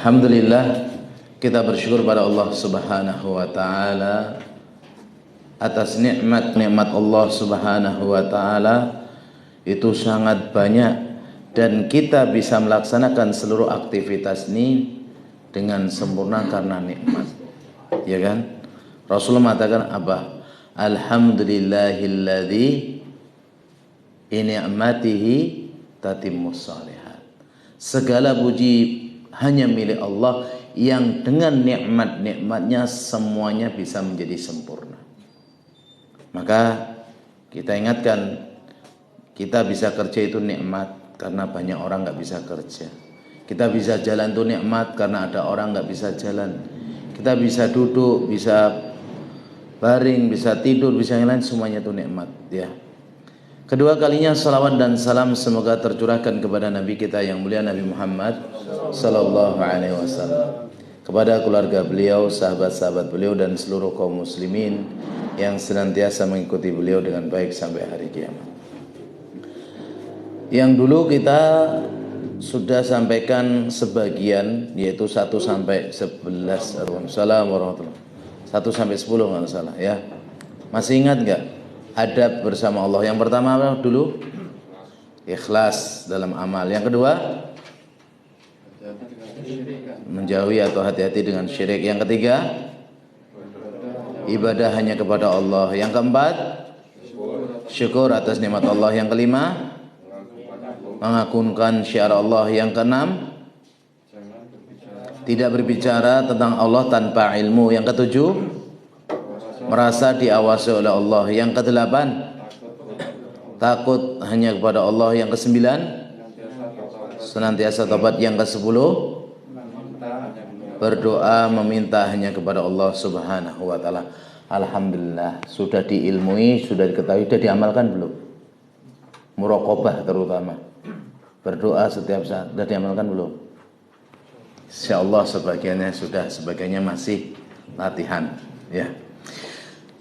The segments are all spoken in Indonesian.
Alhamdulillah, kita bersyukur pada Allah Subhanahu wa taala atas nikmat-nikmat Allah Subhanahu wa taala itu sangat banyak dan kita bisa melaksanakan seluruh aktivitas ini dengan sempurna karena nikmat. Ya kan? Rasulullah mengatakan apa? Alhamdulillahilladzi bi ni'matihi tatimmus shalihat. Segala puji hanya milik Allah yang dengan nikmat-nikmatnya semuanya bisa menjadi sempurna. Maka kita ingatkan, kita bisa kerja itu nikmat karena banyak orang nggak bisa kerja. Kita bisa jalan itu nikmat karena ada orang nggak bisa jalan. Kita bisa duduk, bisa baring, bisa tidur, bisa yang lain, semuanya itu nikmat. Ya. Kedua kalinya salawat dan salam semoga tercurahkan kepada Nabi kita yang mulia Nabi Muhammad sallallahu alaihi wasallam, kepada keluarga beliau, sahabat-sahabat beliau dan seluruh kaum muslimin yang senantiasa mengikuti beliau dengan baik sampai hari kiamat. Yang dulu kita sudah sampaikan sebagian, yaitu 1 sampai 11. Assalamualaikum warahmatullahi wabarakatuh. 1 sampai 10 kalau salah ya. Masih ingat enggak? Adab bersama Allah. Yang pertama apa dulu? Ikhlas dalam amal. Yang kedua, menjauhi atau hati-hati dengan syirik. Yang ketiga, ibadah hanya kepada Allah. Yang keempat, syukur atas nikmat Allah. Yang kelima, mengagungkan syiar Allah. Yang keenam, tidak berbicara tentang Allah tanpa ilmu. Yang ketujuh, merasa diawasi oleh Allah. Yang kedelapan, takut hanya kepada Allah. Yang kesembilan, senantiasa tobat. Yang kesepuluh, berdoa meminta hanya kepada Allah Subhanahu wa taala. Alhamdulillah, sudah diilmui, sudah diketahui, sudah diamalkan belum? Muraqabah terutama. Berdoa setiap saat sudah diamalkan belum? Insyaallah sebagiannya sudah, sebagiannya masih latihan, ya.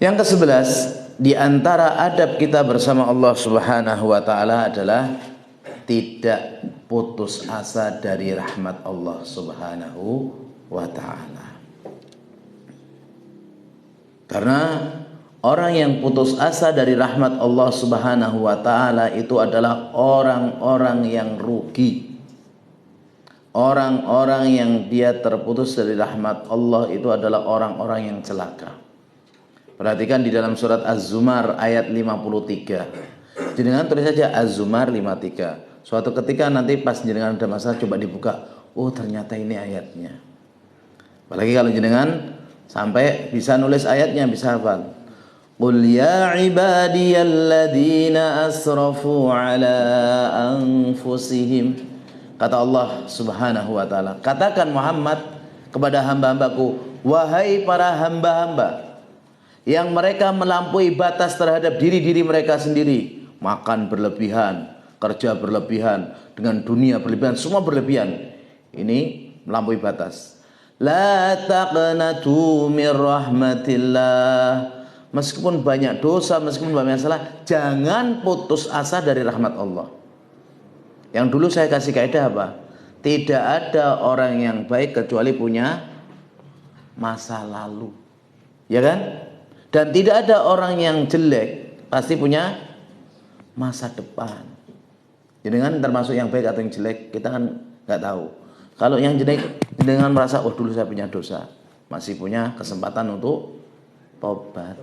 Yang ke-11 di antara adab kita bersama Allah Subhanahu wa taala adalah tidak putus asa dari rahmat Allah Subhanahu wa taala. Karena orang yang putus asa dari rahmat Allah Subhanahu wa taala itu adalah orang-orang yang rugi. Orang-orang yang dia terputus dari rahmat Allah itu adalah orang-orang yang celaka. Perhatikan di dalam surat Az-Zumar ayat 53. Jenengan tulis saja Az-Zumar 53. Suatu ketika nanti pas jenengan ada masalah coba dibuka. Oh ternyata ini ayatnya. Apalagi kalau jenengan sampai bisa nulis ayatnya, bisa hafal. Qul ya ibadiyalladzina asrafu ala anfusihim. Kata Allah Subhanahu wa taala, katakan Muhammad kepada hamba-hambaku, wahai para hamba-hamba yang mereka melampaui batas terhadap diri-diri mereka sendiri, makan berlebihan, kerja berlebihan, dengan dunia berlebihan, semua berlebihan. Ini melampaui batas. La taqnatu mir rahmatillah. Meskipun banyak dosa, meskipun banyak masalah, jangan putus asa dari rahmat Allah. Yang dulu saya kasih kaidah apa? Tidak ada orang yang baik kecuali punya masa lalu. Ya kan? Dan tidak ada orang yang jelek pasti punya masa depan. Jadi kan termasuk yang baik atau yang jelek kita kan nggak tahu. Kalau yang jelek dengan merasa oh dulu saya punya dosa, masih punya kesempatan untuk tobat.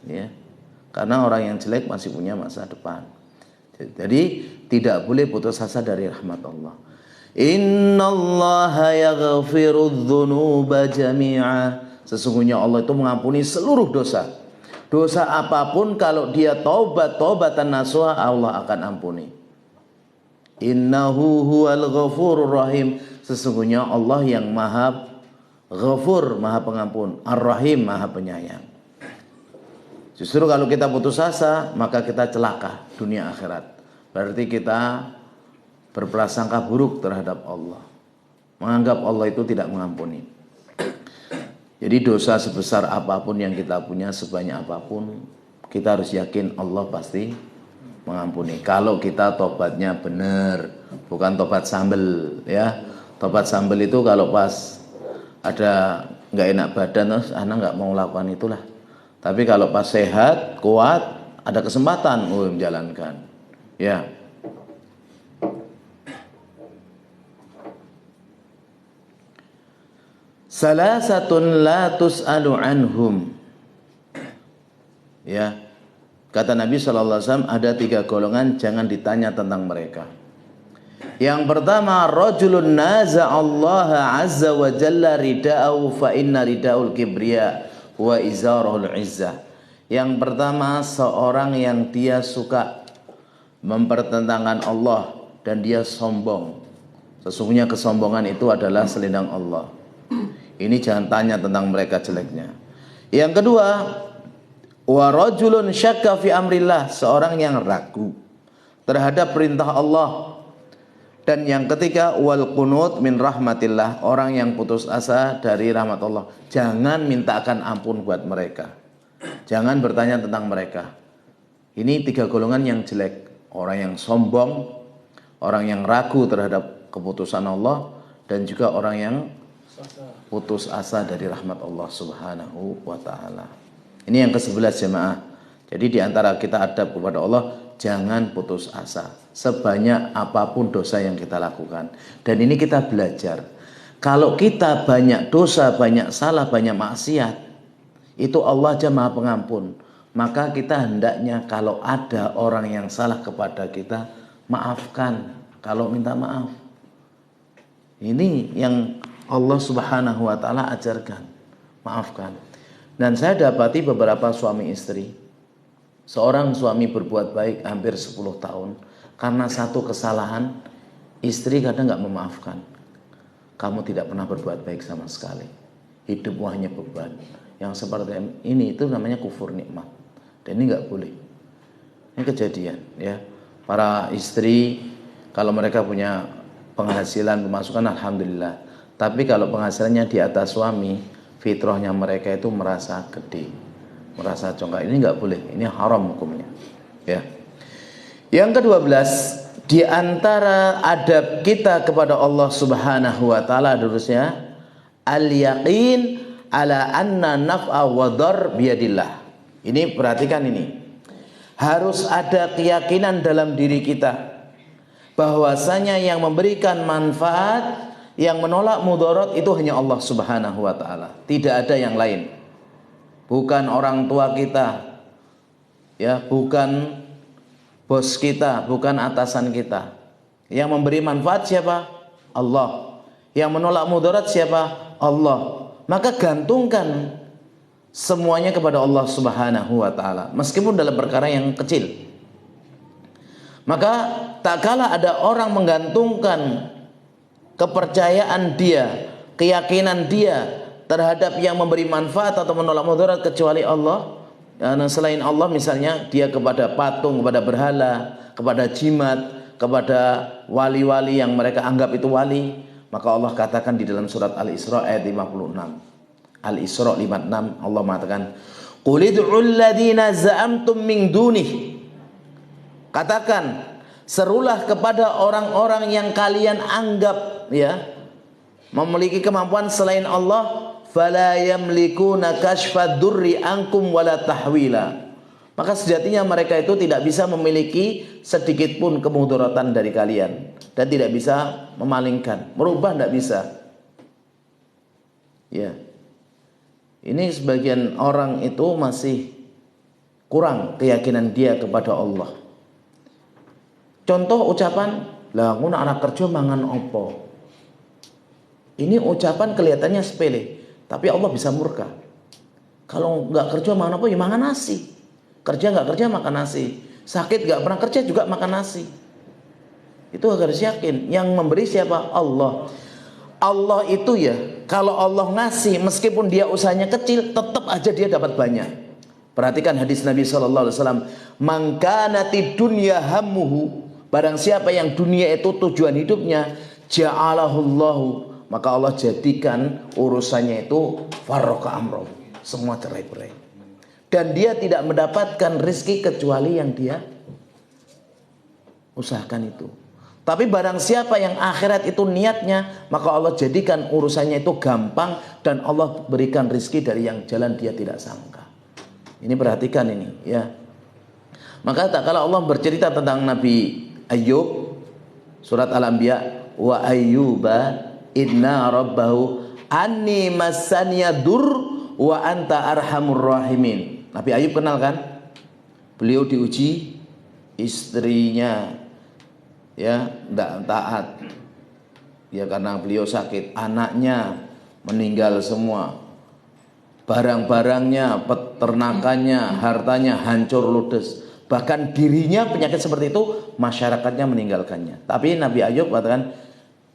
Ya. Karena orang yang jelek masih punya masa depan. Jadi tidak boleh putus asa dari rahmat Allah. Innallaha yaghfirudz dzunuba jami'a. Sesungguhnya Allah itu mengampuni seluruh dosa. Dosa apapun kalau dia taubatan nasuha, Allah akan ampuni. Innahu huwal ghafurur rahim. Sesungguhnya Allah yang maha ghafur, maha pengampun, ar-rahim, maha penyayang. Justru kalau kita putus asa, maka kita celaka dunia akhirat. Berarti kita berprasangka buruk terhadap Allah. Menganggap Allah itu tidak mengampuni. Jadi dosa sebesar apapun yang kita punya, sebanyak apapun, kita harus yakin Allah pasti mengampuni. Kalau kita tobatnya benar, bukan tobat sambel, ya. Tobat sambal itu kalau pas ada nggak enak badan terus anak nggak mau lakukan itulah. Tapi kalau pas sehat, kuat, ada kesempatan menjalankan. Ya. Salasatun la tus'alu anhum. Ya. Kata Nabi SAW, ada 3 golongan jangan ditanya tentang mereka. Yang pertama, rajulun naza'allaha azza wa jalla rida'ahu fa inna rida'ul kibriya wa izarul izzah. Yang pertama, seorang yang dia suka mempertentangkan Allah dan dia sombong. Sesungguhnya kesombongan itu adalah selendang Allah. Ini jangan tanya tentang mereka jeleknya. Yang kedua, wa rajulun syakka fi amrillah, seorang yang ragu terhadap perintah Allah. Dan yang ketiga, wal qunut min rahmatillah, orang yang putus asa dari rahmat Allah. Jangan mintakan ampun buat mereka. Jangan bertanya tentang mereka. Ini 3 golongan yang jelek. Orang yang sombong, orang yang ragu terhadap keputusan Allah, dan juga orang yang putus asa dari rahmat Allah Subhanahu wa ta'ala. Ini yang ke-11 jemaah. Jadi di antara kita adab kepada Allah, jangan putus asa sebanyak apapun dosa yang kita lakukan. Dan ini kita belajar. Kalau kita banyak dosa, banyak salah, banyak maksiat, itu Allah aja Maha Pengampun. Maka kita hendaknya kalau ada orang yang salah kepada kita, maafkan kalau minta maaf. Ini yang Allah Subhanahu wa ta'ala ajarkan, maafkan. Dan saya dapati beberapa suami istri, seorang suami berbuat baik hampir 10 tahun, karena satu kesalahan, istri kadang nggak memaafkan. Kamu tidak pernah berbuat baik sama sekali, hidupmu hanya beban. Yang seperti ini itu namanya kufur nikmat, dan ini nggak boleh. Ini kejadian ya. Para istri kalau mereka punya penghasilan, pemasukan, alhamdulillah. Tapi kalau penghasilannya di atas suami, fitrahnya mereka itu merasa gede, merasa congkak. Ini nggak boleh, ini haram hukumnya. Ya. Yang ke-12, di antara adab kita kepada Allah Subhanahu wa taala harusnya al-yaqin ala anna naf'a wa dhar biyadillah. Ini perhatikan ini. Harus ada keyakinan dalam diri kita bahwasanya yang memberikan manfaat, yang menolak mudarat itu hanya Allah Subhanahu wa taala. Tidak ada yang lain. Bukan orang tua kita. Ya, bukan bos kita, bukan atasan kita. Yang memberi manfaat siapa? Allah. Yang menolak mudarat siapa? Allah. Maka gantungkan semuanya kepada Allah Subhanahu wa taala, meskipun dalam perkara yang kecil. Maka tak kala ada orang menggantungkan kepercayaan dia, keyakinan dia terhadap yang memberi manfaat atau menolak mudarat kecuali Allah. Dan selain Allah, misalnya dia kepada patung, kepada berhala, kepada jimat, kepada wali-wali yang mereka anggap itu wali. Maka Allah katakan di dalam surat Al-Isra ayat 56. Al-Isra 56, Allah mengatakan, "Qul ud'ul ladzina za'amtum min dunih." Katakan, serulah kepada orang-orang yang kalian anggap ya memiliki kemampuan selain Allah, fala yamlikuna kashfa durri ankum wala tahwila. Maka sejatinya mereka itu tidak bisa memiliki sedikit pun kemudaratan dari kalian, dan tidak bisa memalingkan, merubah tidak bisa. Ya. Ini sebagian orang itu masih kurang keyakinan dia kepada Allah. Contoh ucapan, lah ngono anak kerja mangan opo. Ini ucapan kelihatannya sepele, tapi Allah bisa murka. Kalau nggak kerja mangan apa, ya mangan nasi. Kerja nggak kerja makan nasi. Sakit nggak pernah kerja juga makan nasi. Itu harus yakin. Yang memberi siapa? Allah. Allah itu ya, kalau Allah ngasih, meskipun dia usahanya kecil, tetap aja dia dapat banyak. Perhatikan hadis Nabi SAW. Man kanati dunya hammuhu, barang siapa yang dunia itu tujuan hidupnya, ja'alahullahu, maka Allah jadikan urusannya itu farraqa amroh, semua cerai-berai. Dan dia tidak mendapatkan rezeki kecuali yang dia usahakan itu. Tapi barang siapa yang akhirat itu niatnya, maka Allah jadikan urusannya itu gampang dan Allah berikan rizki dari yang jalan dia tidak sangka. Ini perhatikan ini ya. Maka kalau Allah bercerita tentang Nabi Ayub, surat Al-Anbiya, wa ayyuba inna rabbahu anni massaniya dur wa anta arhamur rahimin. Nabi Ayub kenal kan? Beliau diuji, istrinya ya tidak taat ya karena beliau sakit, anaknya meninggal semua, barang-barangnya, peternakannya, hartanya hancur ludes, bahkan dirinya penyakit seperti itu, masyarakatnya meninggalkannya. Tapi Nabi Ayub katakan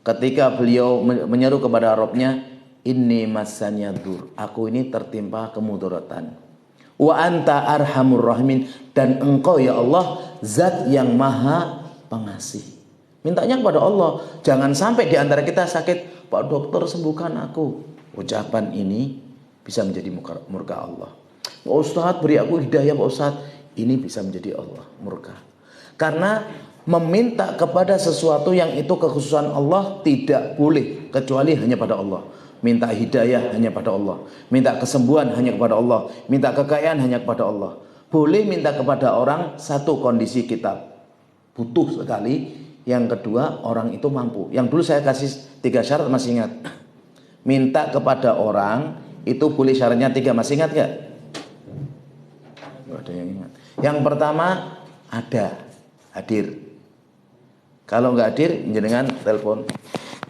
ketika beliau menyeru kepada Rabbnya, inni massaniya dur, aku ini tertimpa kemudaratan, wa anta arhamur rahimin, dan engkau ya Allah zat yang maha pengasih. Mintanya kepada Allah, jangan sampai di antara kita sakit, Pak dokter sembuhkan aku. Ucapan ini bisa menjadi murka Allah. Ustadz beri aku hidayah Pak Ustadz, ini bisa menjadi Allah murka. Karena meminta kepada sesuatu yang itu kekhususan Allah tidak boleh kecuali hanya pada Allah. Minta hidayah hanya pada Allah, minta kesembuhan hanya kepada Allah, minta kekayaan hanya kepada Allah. Boleh minta kepada orang, satu kondisi kita butuh sekali, yang kedua orang itu mampu. Yang dulu saya kasih 3 syarat, masih ingat? Minta kepada orang itu boleh syaratnya 3, masih ingat gak? Ada yang ingat. Yang pertama ada, hadir. Kalau nggak hadir, jenengan telepon,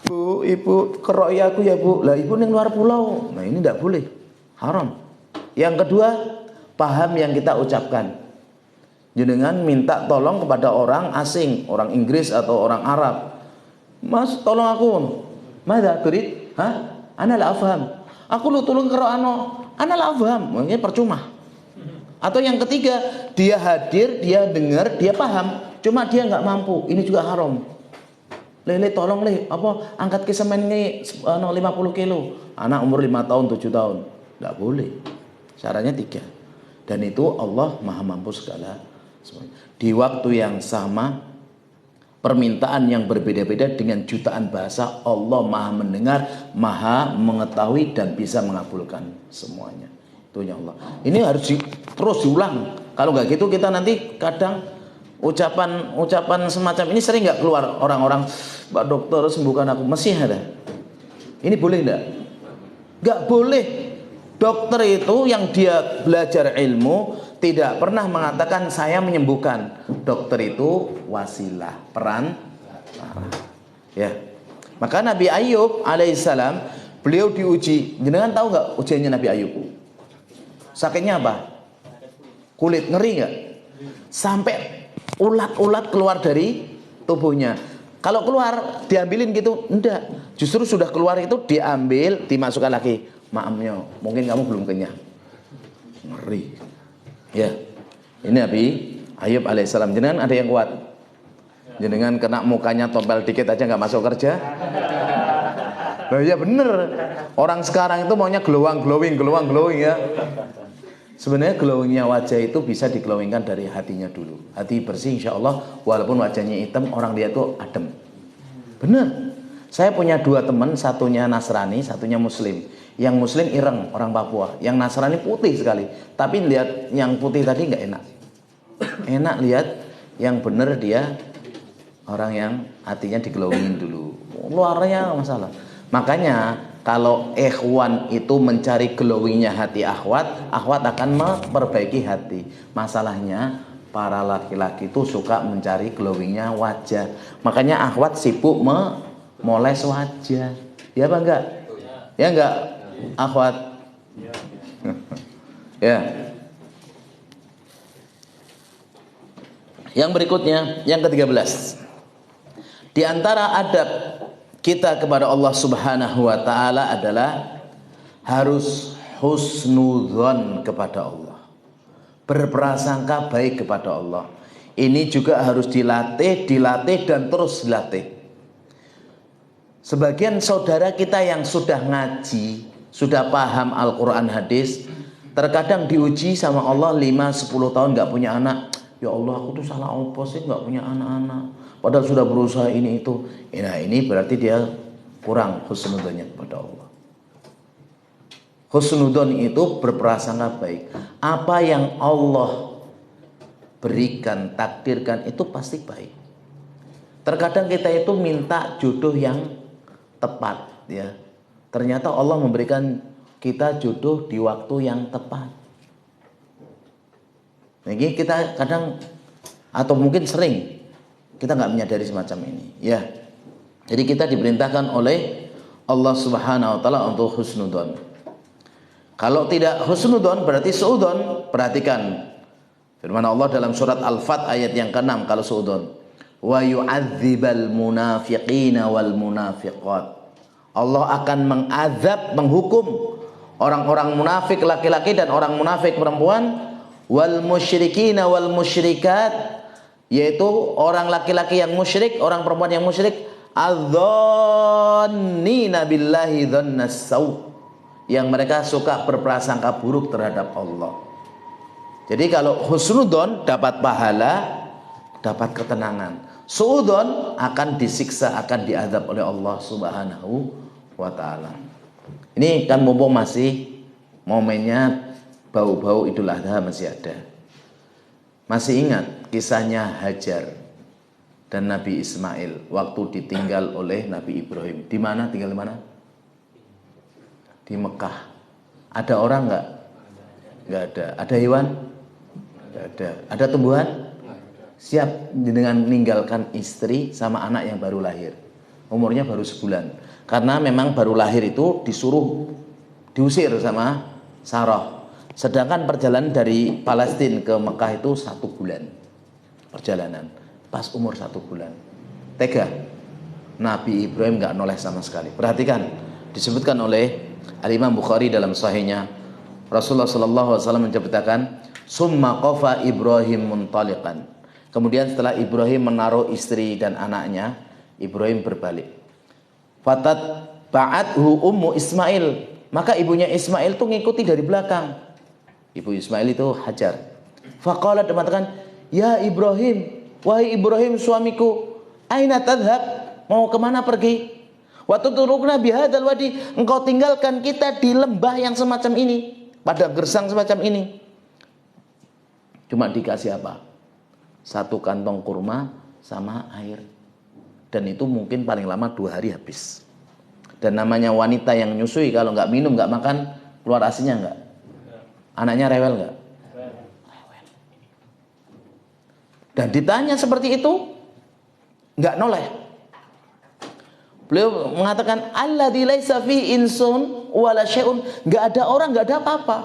Bu, ibu keroy aku ya bu. Lah ibu yang luar pulau. Nah ini tidak boleh, haram. Yang kedua, paham yang kita ucapkan. Jenengan minta tolong kepada orang asing, orang Inggris atau orang Arab. Mas tolong aku. Mada turid? Hah? Ana la afham. Aku lu tolong kero ano. Ana la afham. Mungkin percuma. Atau yang ketiga, dia hadir, dia dengar, dia paham, cuma dia nggak mampu. Ini juga haram. Lele tolong le, apa angkat ke semen ini 50 kilo. Anak umur 5 tahun, 7 tahun. Tidak boleh. Syaratnya 3. Dan itu Allah maha mampu segala. Di waktu yang sama, permintaan yang berbeda-beda dengan jutaan bahasa, Allah maha mendengar, maha mengetahui dan bisa mengabulkan semuanya. Itunya Allah. Ini harus terus diulang. Kalau nggak gitu kita nanti kadang ucapan semacam ini sering nggak keluar orang-orang, Pak dokter sembuhkan aku, masih ada. Ini boleh nggak? Nggak boleh. Dokter itu yang dia belajar ilmu tidak pernah mengatakan saya menyembuhkan. Dokter itu wasilah, peran. Ya. Maka Nabi Ayub alaihissalam beliau diuji. Jenengan tahu nggak ujiannya Nabi Ayub? Sakitnya apa? Kulit, ngeri nggak? Sampai ulat-ulat keluar dari tubuhnya. Kalau keluar diambilin gitu, enggak. Justru sudah keluar itu diambil, dimasukkan lagi. Maafnya, mungkin kamu belum kenyang. Ngeri. Ya. Ini Nabi Ayub alaihissalam. Jenengan ada yang kuat? Jenengan kena mukanya tompel dikit aja nggak masuk kerja? Nah, ya bener. Orang sekarang itu maunya glowing ya. Sebenarnya glowingnya wajah itu bisa diglowingkan dari hatinya dulu. Hati bersih insya Allah, walaupun wajahnya hitam, orang lihat tuh adem. Bener. Saya punya 2 teman, satunya Nasrani, satunya Muslim. Yang Muslim ireng, orang Papua. Yang Nasrani putih sekali. Tapi lihat yang putih tadi nggak enak. Enak lihat yang bener dia orang yang hatinya diglowingin dulu. Luarnya masalah. Makanya kalau ikhwan itu mencari glowingnya hati akhwat, akhwat akan memperbaiki hati. Masalahnya para laki-laki itu suka mencari glowingnya wajah. Makanya akhwat sibuk memoles wajah. Ya apa enggak? Ya enggak akhwat? Ya. Yang berikutnya, yang ke-13. Di antara adab kita kepada Allah Subhanahu wa taala adalah harus husnudzon kepada Allah. Berprasangka baik kepada Allah. Ini juga harus dilatih dan terus dilatih. Sebagian saudara kita yang sudah ngaji, sudah paham Al-Quran hadis, terkadang diuji sama Allah 5-10 tahun gak punya anak. Ya Allah, aku tuh salah apa sih gak punya anak-anak. padahal sudah berusaha ini itu. Nah, ini berarti dia kurang husnudzonnya kepada Allah. Husnudzon itu berprasangka baik. Apa yang Allah berikan, takdirkan itu pasti baik. Terkadang kita itu minta jodoh yang tepat, ya. Ternyata Allah memberikan kita jodoh di waktu yang tepat. Jadi kita kadang atau mungkin sering kita nggak menyadari semacam ini, ya. Jadi kita diperintahkan oleh Allah Subhanahu wa taala untuk husnudzon. Kalau tidak husnudzon berarti suudzon. Perhatikan firman Allah dalam surat Al-Fat ayat yang ke-6 kalau suudzon. Wa yu'adzibal munafiqina wal munafiqat. Allah akan mengazab, menghukum orang-orang munafik laki-laki dan orang munafik perempuan, wal musyrikina wal musyrikat, yaitu orang laki-laki yang musyrik, orang perempuan yang musyrik, adzannina billahi dzannas sau, yang mereka suka berprasangka buruk terhadap Allah. Jadi kalau husnudzon dapat pahala, dapat ketenangan. Suudzon akan disiksa, akan diazab oleh Allah Subhanahu wa taala. Ini kan mumpung masih momennya bau-bau Idul Adha masih ada. Masih ingat kisahnya Hajar dan Nabi Ismail waktu ditinggal oleh Nabi Ibrahim. Di mana? Tinggal di mana? Di Mekah. Ada orang enggak? Enggak ada. Ada hewan? Enggak ada. Ada tumbuhan? Siap dengan meninggalkan istri sama anak yang baru lahir. Umurnya baru sebulan. Karena memang baru lahir itu disuruh diusir sama Sarah. Sedangkan perjalanan dari Palestina ke Mekah itu 1 bulan perjalanan. Pas umur 1 bulan. Tega. Nabi Ibrahim nggak noleh sama sekali. Perhatikan, disebutkan oleh Al-Imam Bukhari dalam sahihnya, Rasulullah SAW menceritakan, summa qafa Ibrahim muntaliqan. Kemudian setelah Ibrahim menaruh istri dan anaknya, Ibrahim berbalik. Fatat ba'athu ummu Ismail. Maka ibunya Ismail itu ngikuti dari belakang. Ibu Ismail itu Hajar. Faqalat, mengatakan, ya Ibrahim, wahai Ibrahim suamiku, aina tadhhab, mau kemana pergi? Waktu turukna bihadzal wadi, engkau tinggalkan kita di lembah yang semacam ini, pada gersang semacam ini. Cuma dikasih apa? 1 kantong kurma sama air. Dan itu mungkin paling lama 2 hari habis. Dan namanya wanita yang nyusui, kalau nggak minum, nggak makan, keluar asinya nggak? Anaknya rewel nggak? Rewel. Dan ditanya seperti itu, nggak noleh. Beliau mengatakan, alladzi laisa fi insun wala syai'un, nggak ada orang, nggak ada apa-apa.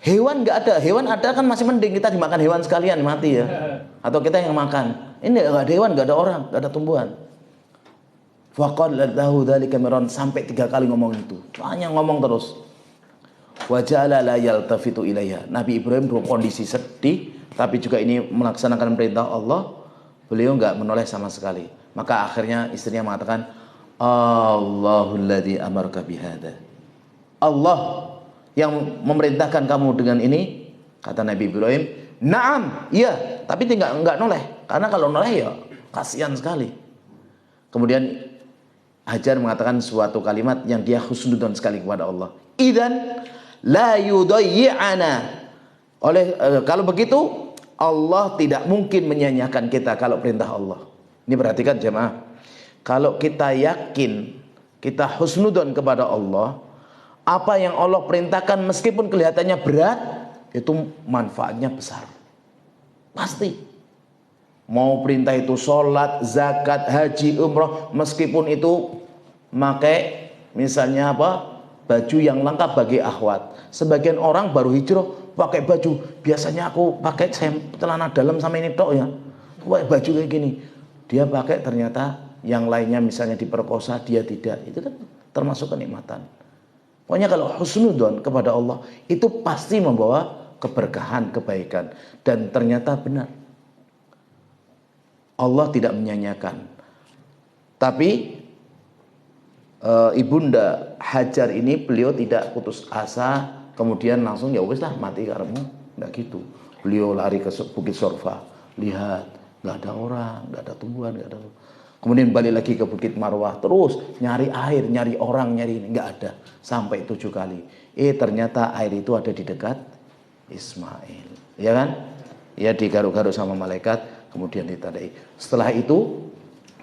Hewan nggak ada, hewan ada kan masih mending, kita dimakan hewan sekalian mati ya. Atau kita yang makan. Ini nggak ada hewan, nggak ada orang, nggak ada tumbuhan. Faqala lahu dzalika miran, sampai 3 kali ngomong itu. Hanya ngomong terus. Wa ja'ala la yaltafitu ilaiha. Nabi Ibrahim dalam kondisi sedih, tapi juga ini melaksanakan perintah Allah. Beliau nggak menoleh sama sekali. Maka akhirnya istrinya mengatakan, Allahul ladzi amarka bihadza. Allah yang memerintahkan kamu dengan ini, kata Nabi Ibrahim. Naam, iya, tapi enggak noleh. Karena kalau noleh ya kasihan sekali. Kemudian Hajar mengatakan suatu kalimat yang dia husnudzon sekali kepada Allah. Idzan la yudayyi'ana. Kalau begitu Allah tidak mungkin menyanyiakan kita kalau perintah Allah. Ini perhatikan jemaah. Kalau kita yakin, kita husnudzon kepada Allah, apa yang Allah perintahkan meskipun kelihatannya berat, itu manfaatnya besar. Pasti. Mau perintah itu sholat, zakat, haji, umroh, meskipun itu pakai misalnya apa? Baju yang lengkap bagi akhwat. Sebagian orang baru hijrah pakai baju. Biasanya aku pakai celana dalam sama ini tok ya. Pakai baju kayak gini. Dia pakai ternyata yang lainnya misalnya diperkosa, dia tidak. Itu kan termasuk kenikmatan. Pokoknya kalau husnudzon kepada Allah itu pasti membawa keberkahan, kebaikan. Dan ternyata benar. Allah tidak menyanyiakan. Tapi Ibunda Hajar ini beliau tidak putus asa, kemudian langsung ya wis lah mati karepmu. Enggak gitu. Beliau lari ke Bukit Sorfa, lihat nggak ada orang, nggak ada tumbuhan, nggak ada. Kemudian balik lagi ke Bukit Marwah, terus nyari air, nyari orang, nyari ini, nggak ada. Sampai 7 kali. Ternyata air itu ada di dekat Ismail, ya kan? Ya, digaruk-garuk sama malaikat, kemudian ditandai. Setelah itu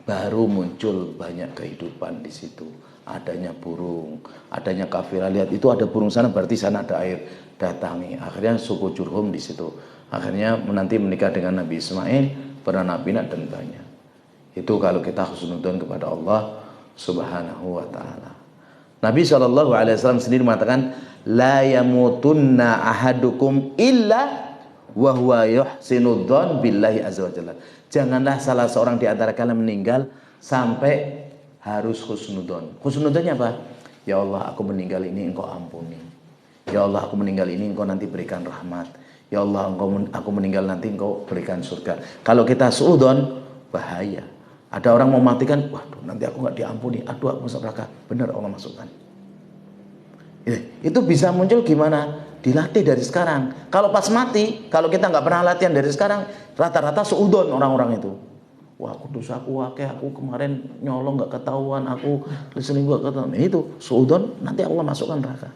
baru muncul banyak kehidupan di situ. Adanya burung, adanya kafilah. Lihat itu ada burung sana, berarti sana ada air. Datangi. Akhirnya suku Jurhum di situ. Akhirnya nanti menikah dengan Nabi Ismail, beranak pinak dan banyak. Itu kalau kita husnudzon kepada Allah Subhanahu wa taala. Nabi SAW sendiri mengatakan, la yamutunna ahadukum illa wa huwa yuhsinudzon billahi azza wajalla. Janganlah salah seorang di antara kalian meninggal sampai harus husnudzon. Husnudzonnya apa? Ya Allah, aku meninggal ini engkau ampuni. Ya Allah, aku meninggal ini engkau nanti berikan rahmat. Ya Allah, aku meninggal nanti engkau berikan surga. Kalau kita suudzon, bahaya. Ada orang mau matikan, waduh nanti aku nggak diampuni, aduh aku masuk neraka. Benar Allah masukkan. Itu bisa muncul gimana? Dilatih dari sekarang. Kalau pas mati, kalau kita nggak pernah latihan dari sekarang, rata-rata suudzon orang-orang itu. Wah, aku dosaku akeh, aku kemarin nyolong nggak ketahuan, aku selingkuh nggak ketahuan. Itu suudzon, nanti Allah masukkan neraka.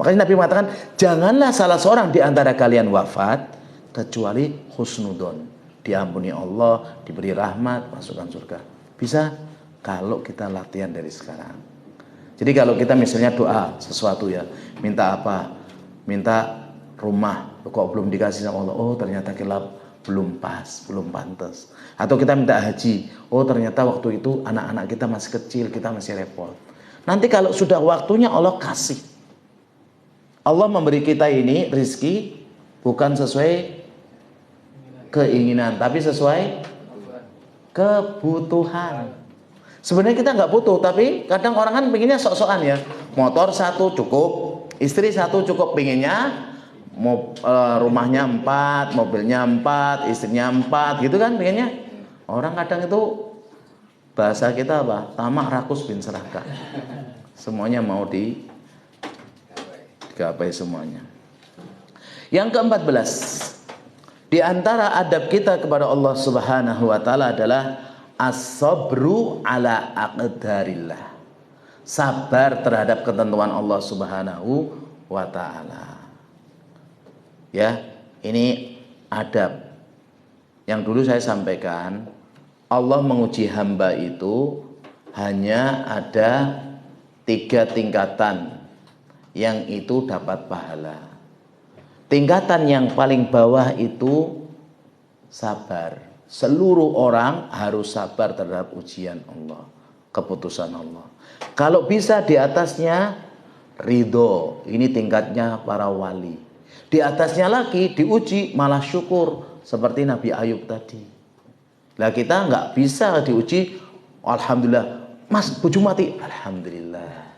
Makanya Nabi mengatakan, janganlah salah seorang di antara kalian wafat kecuali husnudzon. Diampuni Allah, diberi rahmat, masukkan surga. Bisa kalau kita latihan dari sekarang. Jadi kalau kita misalnya doa sesuatu ya, minta apa? Minta rumah, kok belum dikasih sama Allah? Oh ternyata kita belum pas, belum pantas. Atau kita minta haji, oh ternyata waktu itu anak-anak kita masih kecil, kita masih repot. Nanti kalau sudah waktunya Allah kasih. Allah memberi kita ini rizki bukan sesuai keinginan, tapi sesuai kebutuhan. Sebenarnya kita nggak butuh, tapi kadang orang kan pengennya sok-sokan ya. Motor 1 cukup, istri 1 cukup, pengennya rumahnya 4, mobilnya 4, istrinya 4, gitu kan pengennya. Orang kadang itu bahasa kita apa? Tamak rakus bin serakah. Semuanya mau digapai semuanya. Yang ke-14, di antara adab kita kepada Allah Subhanahu wa taala adalah as-sabru ala aqdarillah. Sabar terhadap ketentuan Allah Subhanahu wa taala. Ya, ini adab yang dulu saya sampaikan. Allah menguji hamba itu hanya ada 3 tingkatan yang itu dapat pahala. Tingkatan yang paling bawah itu sabar. Seluruh orang harus sabar terhadap ujian Allah, keputusan Allah. Kalau bisa di atasnya ridho, ini tingkatnya para wali. Di atasnya lagi diuji malah syukur, seperti Nabi Ayub tadi. Lah kita nggak bisa diuji, alhamdulillah, mas bojo mati, alhamdulillah.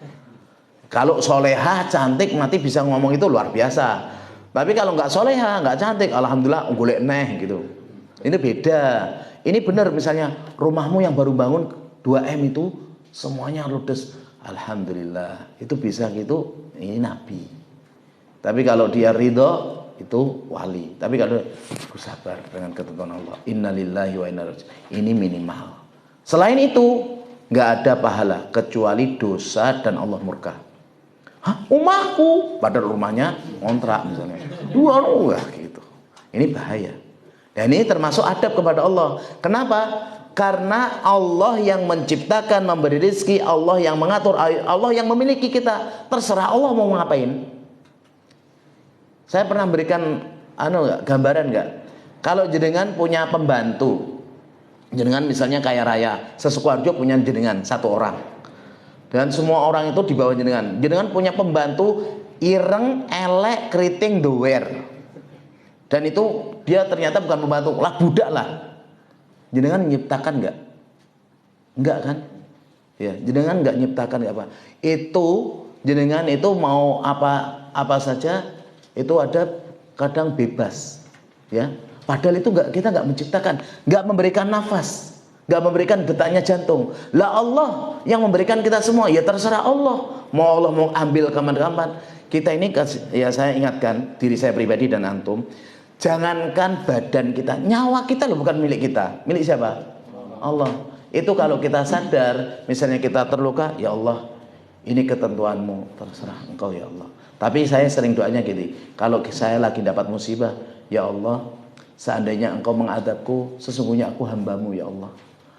Kalau soleha cantik mati bisa ngomong itu luar biasa. Tapi kalau nggak soleha, nggak cantik, alhamdulillah golek neh gitu. Ini beda. Ini benar misalnya rumahmu yang baru bangun 2M itu semuanya ludes, alhamdulillah. Itu bisa gitu, ini Nabi. Tapi kalau dia ridho itu wali. Tapi kalau sabar dengan ketentuan Allah, innalillahi wa inna ilaihi raji'un, ini minimal. Selain itu nggak ada pahala kecuali dosa dan Allah murka. Hah, rumahku, padahal rumahnya ngontrak misalnya. Wah, gitu. Ini bahaya. Dan ini termasuk adab kepada Allah. Kenapa? Karena Allah yang menciptakan, memberi rezeki, Allah yang mengatur, Allah yang memiliki kita. Terserah Allah mau ngapain. Saya pernah berikan gambaran nggak? Kalau jenengan punya pembantu, jenengan misalnya kaya raya, sesukoharjo punya jenengan 1 orang. Dan semua orang itu di bawah jenengan. Jenengan punya pembantu ireng, elek, keriting, doer. Dan itu dia ternyata bukan pembantu, lah budak lah. Jenengan nyiptakan nggak? Enggak kan? Ya, jenengan nggak nyiptakan nggak apa. Itu jenengan itu mau apa saja itu ada kadang bebas, ya. Padahal itu kita nggak menciptakan, nggak memberikan nafas. Gak memberikan detaknya jantung. Lah Allah yang memberikan kita semua. Ya terserah Allah. Mau Allah mau ambil kapan-kapan. Kita ini ya saya ingatkan diri saya pribadi dan antum. Jangankan badan kita, nyawa kita loh bukan milik kita. Milik siapa? Allah. Itu kalau kita sadar, misalnya kita terluka, ya Allah, ini ketentuanmu, terserah engkau ya Allah. Tapi saya sering doanya gini, kalau saya lagi dapat musibah, ya Allah, seandainya engkau mengadabku, sesungguhnya aku hambamu ya Allah.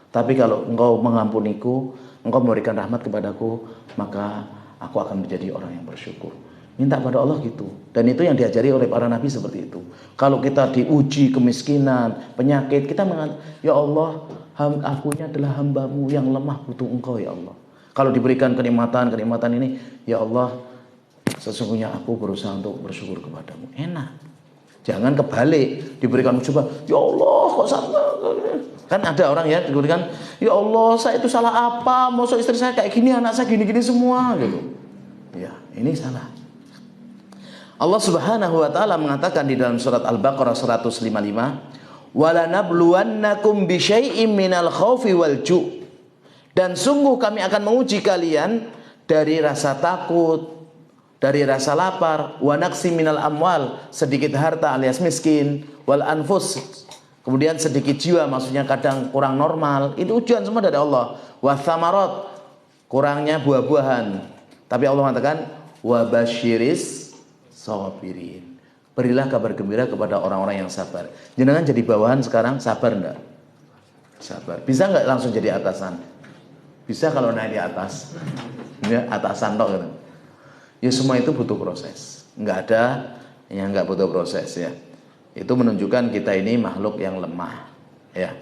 Tapi kalau engkau mengampuniku, engkau memberikan rahmat kepadaku, maka aku akan menjadi orang yang bersyukur. Minta pada Allah gitu. Dan itu yang diajari oleh para nabi seperti itu. Kalau kita diuji kemiskinan, penyakit, kita mengatakan, ya Allah, aku ini adalah hambamu yang lemah butuh engkau ya Allah. Kalau diberikan kenikmatan ini, ya Allah, sesungguhnya aku berusaha untuk bersyukur kepadamu. Enak. Jangan kebalik, diberikan musibah, ya Allah kok sama. Kan ada orang ya diberikan, ya Allah saya itu salah apa, masa istri saya kayak gini, anak saya gini-gini semua gitu. Ya, ini salah. Allah Subhanahu wa taala mengatakan di dalam surat Al-Baqarah 155, "Wala nabluwannakum bisyai'im minal khaufi wal ju'." Dan sungguh kami akan menguji kalian dari rasa takut, dari rasa lapar, wa naqsi minal amwal, sedikit harta alias miskin, wal anfus, kemudian sedikit jiwa, maksudnya kadang kurang normal. Itu ujian semua dari Allah. Wa thamarat, kurangnya buah-buahan. Tapi Allah mengatakan, wa basyiris sabirin, berilah kabar gembira kepada orang-orang yang sabar. Jenengan jadi bawahan sekarang, sabar enggak? Sabar. Bisa enggak langsung jadi atasan? Bisa kalau naik di atas. Ya, atasan tok gitu. Ya semua itu butuh proses. Enggak ada yang enggak butuh proses ya. Itu menunjukkan kita ini makhluk yang lemah ya.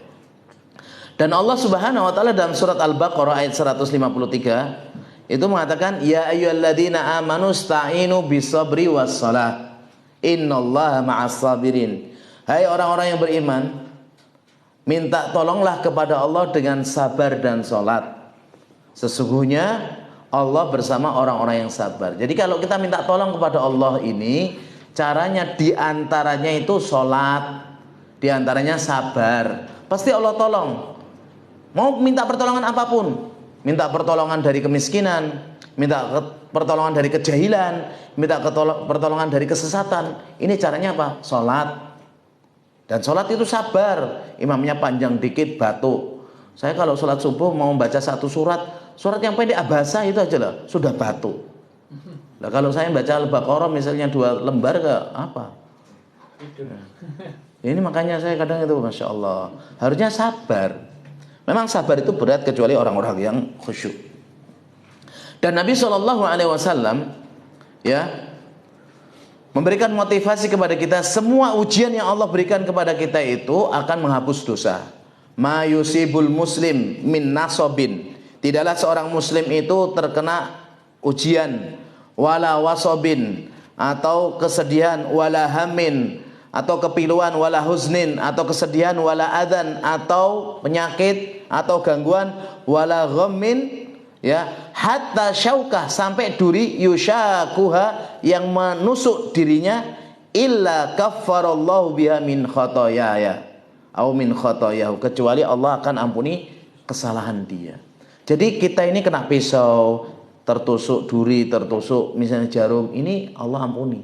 Dan Allah Subhanahu wa taala dalam surat Al-Baqarah ayat 153 itu mengatakan, ya ayyuhalladzina amanu sta'inu bisabri wassalah innallaha ma'as sabirin. Hai orang-orang yang beriman, minta tolonglah kepada Allah dengan sabar dan salat. Sesungguhnya Allah bersama orang-orang yang sabar. Jadi kalau kita minta tolong kepada Allah ini, caranya diantaranya itu salat, diantaranya sabar. Pasti Allah tolong. Mau minta pertolongan apapun, minta pertolongan dari kemiskinan, minta pertolongan dari kejahilan, minta pertolongan dari kesesatan. Ini caranya apa? Salat. Dan salat itu sabar. Imamnya panjang dikit batuk. Saya kalau salat subuh mau membaca satu surat yang pendek abasa itu aja lah, sudah batuk. Nah, kalau saya baca Al-Baqarah misalnya 2 lembar ke apa? Ini makanya saya kadang itu, Masya Allah, harusnya sabar. Memang sabar itu berat kecuali orang-orang yang khusyuk. Dan Nabi SAW ya memberikan motivasi kepada kita, semua ujian yang Allah berikan kepada kita itu akan menghapus dosa. Ma yusibul muslim min nasobin, tidaklah seorang muslim itu terkena ujian, wala wasobin, atau kesedihan, wala hamin, atau kepiluan, wala huznin, atau kesedihan, wala adan, atau penyakit, atau gangguan, wala ghammin, ya, hatta syaukah, sampai duri, yushakuha, yang menusuk dirinya, illa kaffarallahu biha min khotoyaya, au min khotoyahu, kecuali Allah akan ampuni kesalahan dia. Jadi kita ini kena pisau, tertusuk duri, tertusuk misalnya jarum, ini Allah ampuni.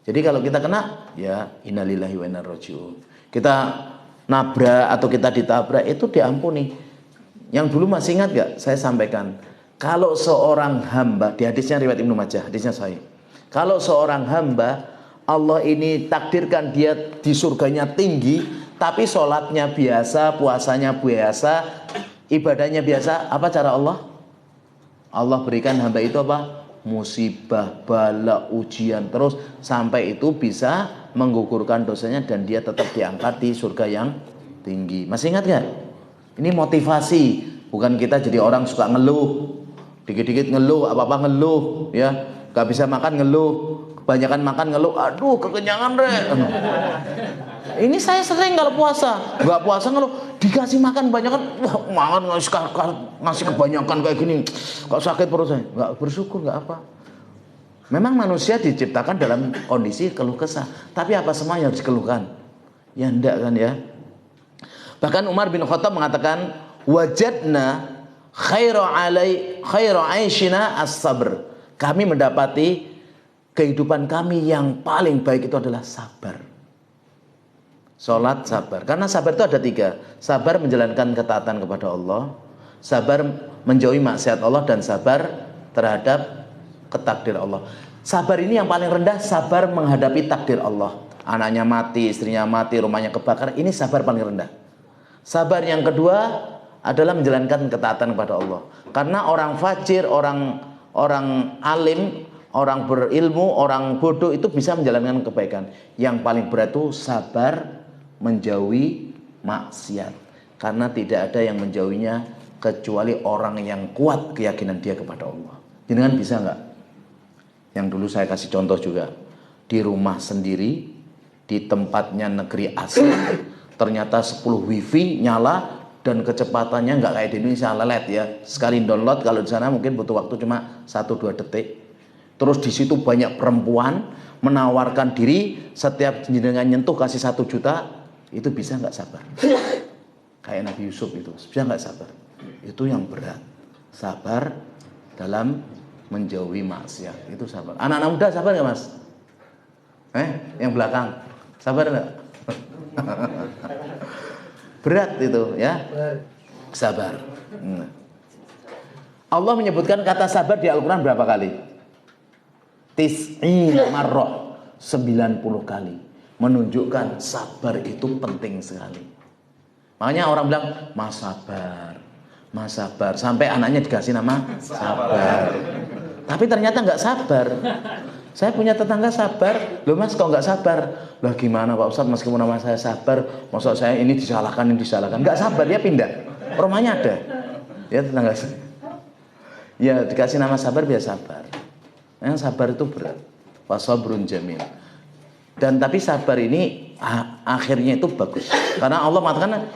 Jadi kalau kita kena, ya innalillahi wa inna ilaihi raji'un. Kita nabrak atau kita ditabrak itu diampuni. Yang dulu masih ingat gak? Saya sampaikan, kalau seorang hamba, di hadisnya riwayat Ibnu Majah, hadisnya sahih. Kalau seorang hamba, Allah ini takdirkan dia di surganya tinggi, tapi sholatnya biasa, puasanya biasa, ibadahnya biasa, apa cara Allah? Allah berikan hamba itu apa? Musibah, bala, ujian terus sampai itu bisa menggugurkan dosanya dan dia tetap diangkat di surga yang tinggi. Masih ingat gak? Ini motivasi, bukan kita jadi orang suka ngeluh, dikit-dikit ngeluh, apa-apa ngeluh, ya, gak bisa makan ngeluh, kebanyakan makan ngeluh, aduh kekenyangan re. Ini saya sering kalau puasa, nggak puasa ngeluh, dikasih makan kebanyakan, wah makan ngasih kebanyakan kayak gini, kok sakit perut saya, nggak bersyukur nggak apa. Memang manusia diciptakan dalam kondisi keluh kesah, tapi apa semuanya harus dikeluhkan? Ya enggak kan ya. Bahkan Umar bin Khattab mengatakan, wajadna khairu aishina as-sabr. Kami mendapati kehidupan kami yang paling baik itu adalah sabar. Sholat sabar. Karena sabar itu ada 3. Sabar menjalankan ketaatan kepada Allah, sabar menjauhi maksiat Allah, dan sabar terhadap ketakdir Allah. Sabar ini yang paling rendah, sabar menghadapi takdir Allah. Anaknya mati, istrinya mati, rumahnya kebakar, ini sabar paling rendah. Sabar yang kedua adalah menjalankan ketaatan kepada Allah. Karena orang fajir, orang alim, orang berilmu, orang bodoh itu bisa menjalankan kebaikan. Yang paling berat itu sabar menjauhi maksiat. Karena tidak ada yang menjauhinya kecuali orang yang kuat keyakinan dia kepada Allah. Jenengan bisa nggak? Yang dulu saya kasih contoh juga, di rumah sendiri, di tempatnya negeri asing, ternyata 10 wifi nyala dan kecepatannya nggak kayak di Indonesia, lelet ya. Sekali download, kalau di sana mungkin butuh waktu cuma 1-2 detik. Terus di situ banyak perempuan menawarkan diri, setiap jenengan nyentuh kasih 1 juta, itu bisa nggak sabar? Kayak Nabi Yusuf itu, bisa nggak sabar? Itu yang berat. Sabar dalam menjauhi maksiat, itu sabar. Anak-anak muda sabar nggak mas? Yang belakang sabar nggak? Berat itu ya, sabar. Allah menyebutkan kata sabar di Al-Quran berapa kali? 90 marrah, 90 kali. Menunjukkan sabar itu penting sekali. Makanya orang bilang mas sabar, mas sabar, sampai anaknya dikasih nama sabar. Tapi ternyata nggak sabar. Saya punya tetangga sabar, loh mas kok nggak sabar? Lah gimana Pak Ustadz, meskipun nama saya sabar, maksud saya ini disalahkan, nggak sabar, dia pindah, rumahnya ada, ya tetangga saya. Ya dikasih nama sabar, biar sabar. Yang sabar itu berat. Wasabrun jamil. Dan tapi sabar ini akhirnya itu bagus. Karena Allah mengatakan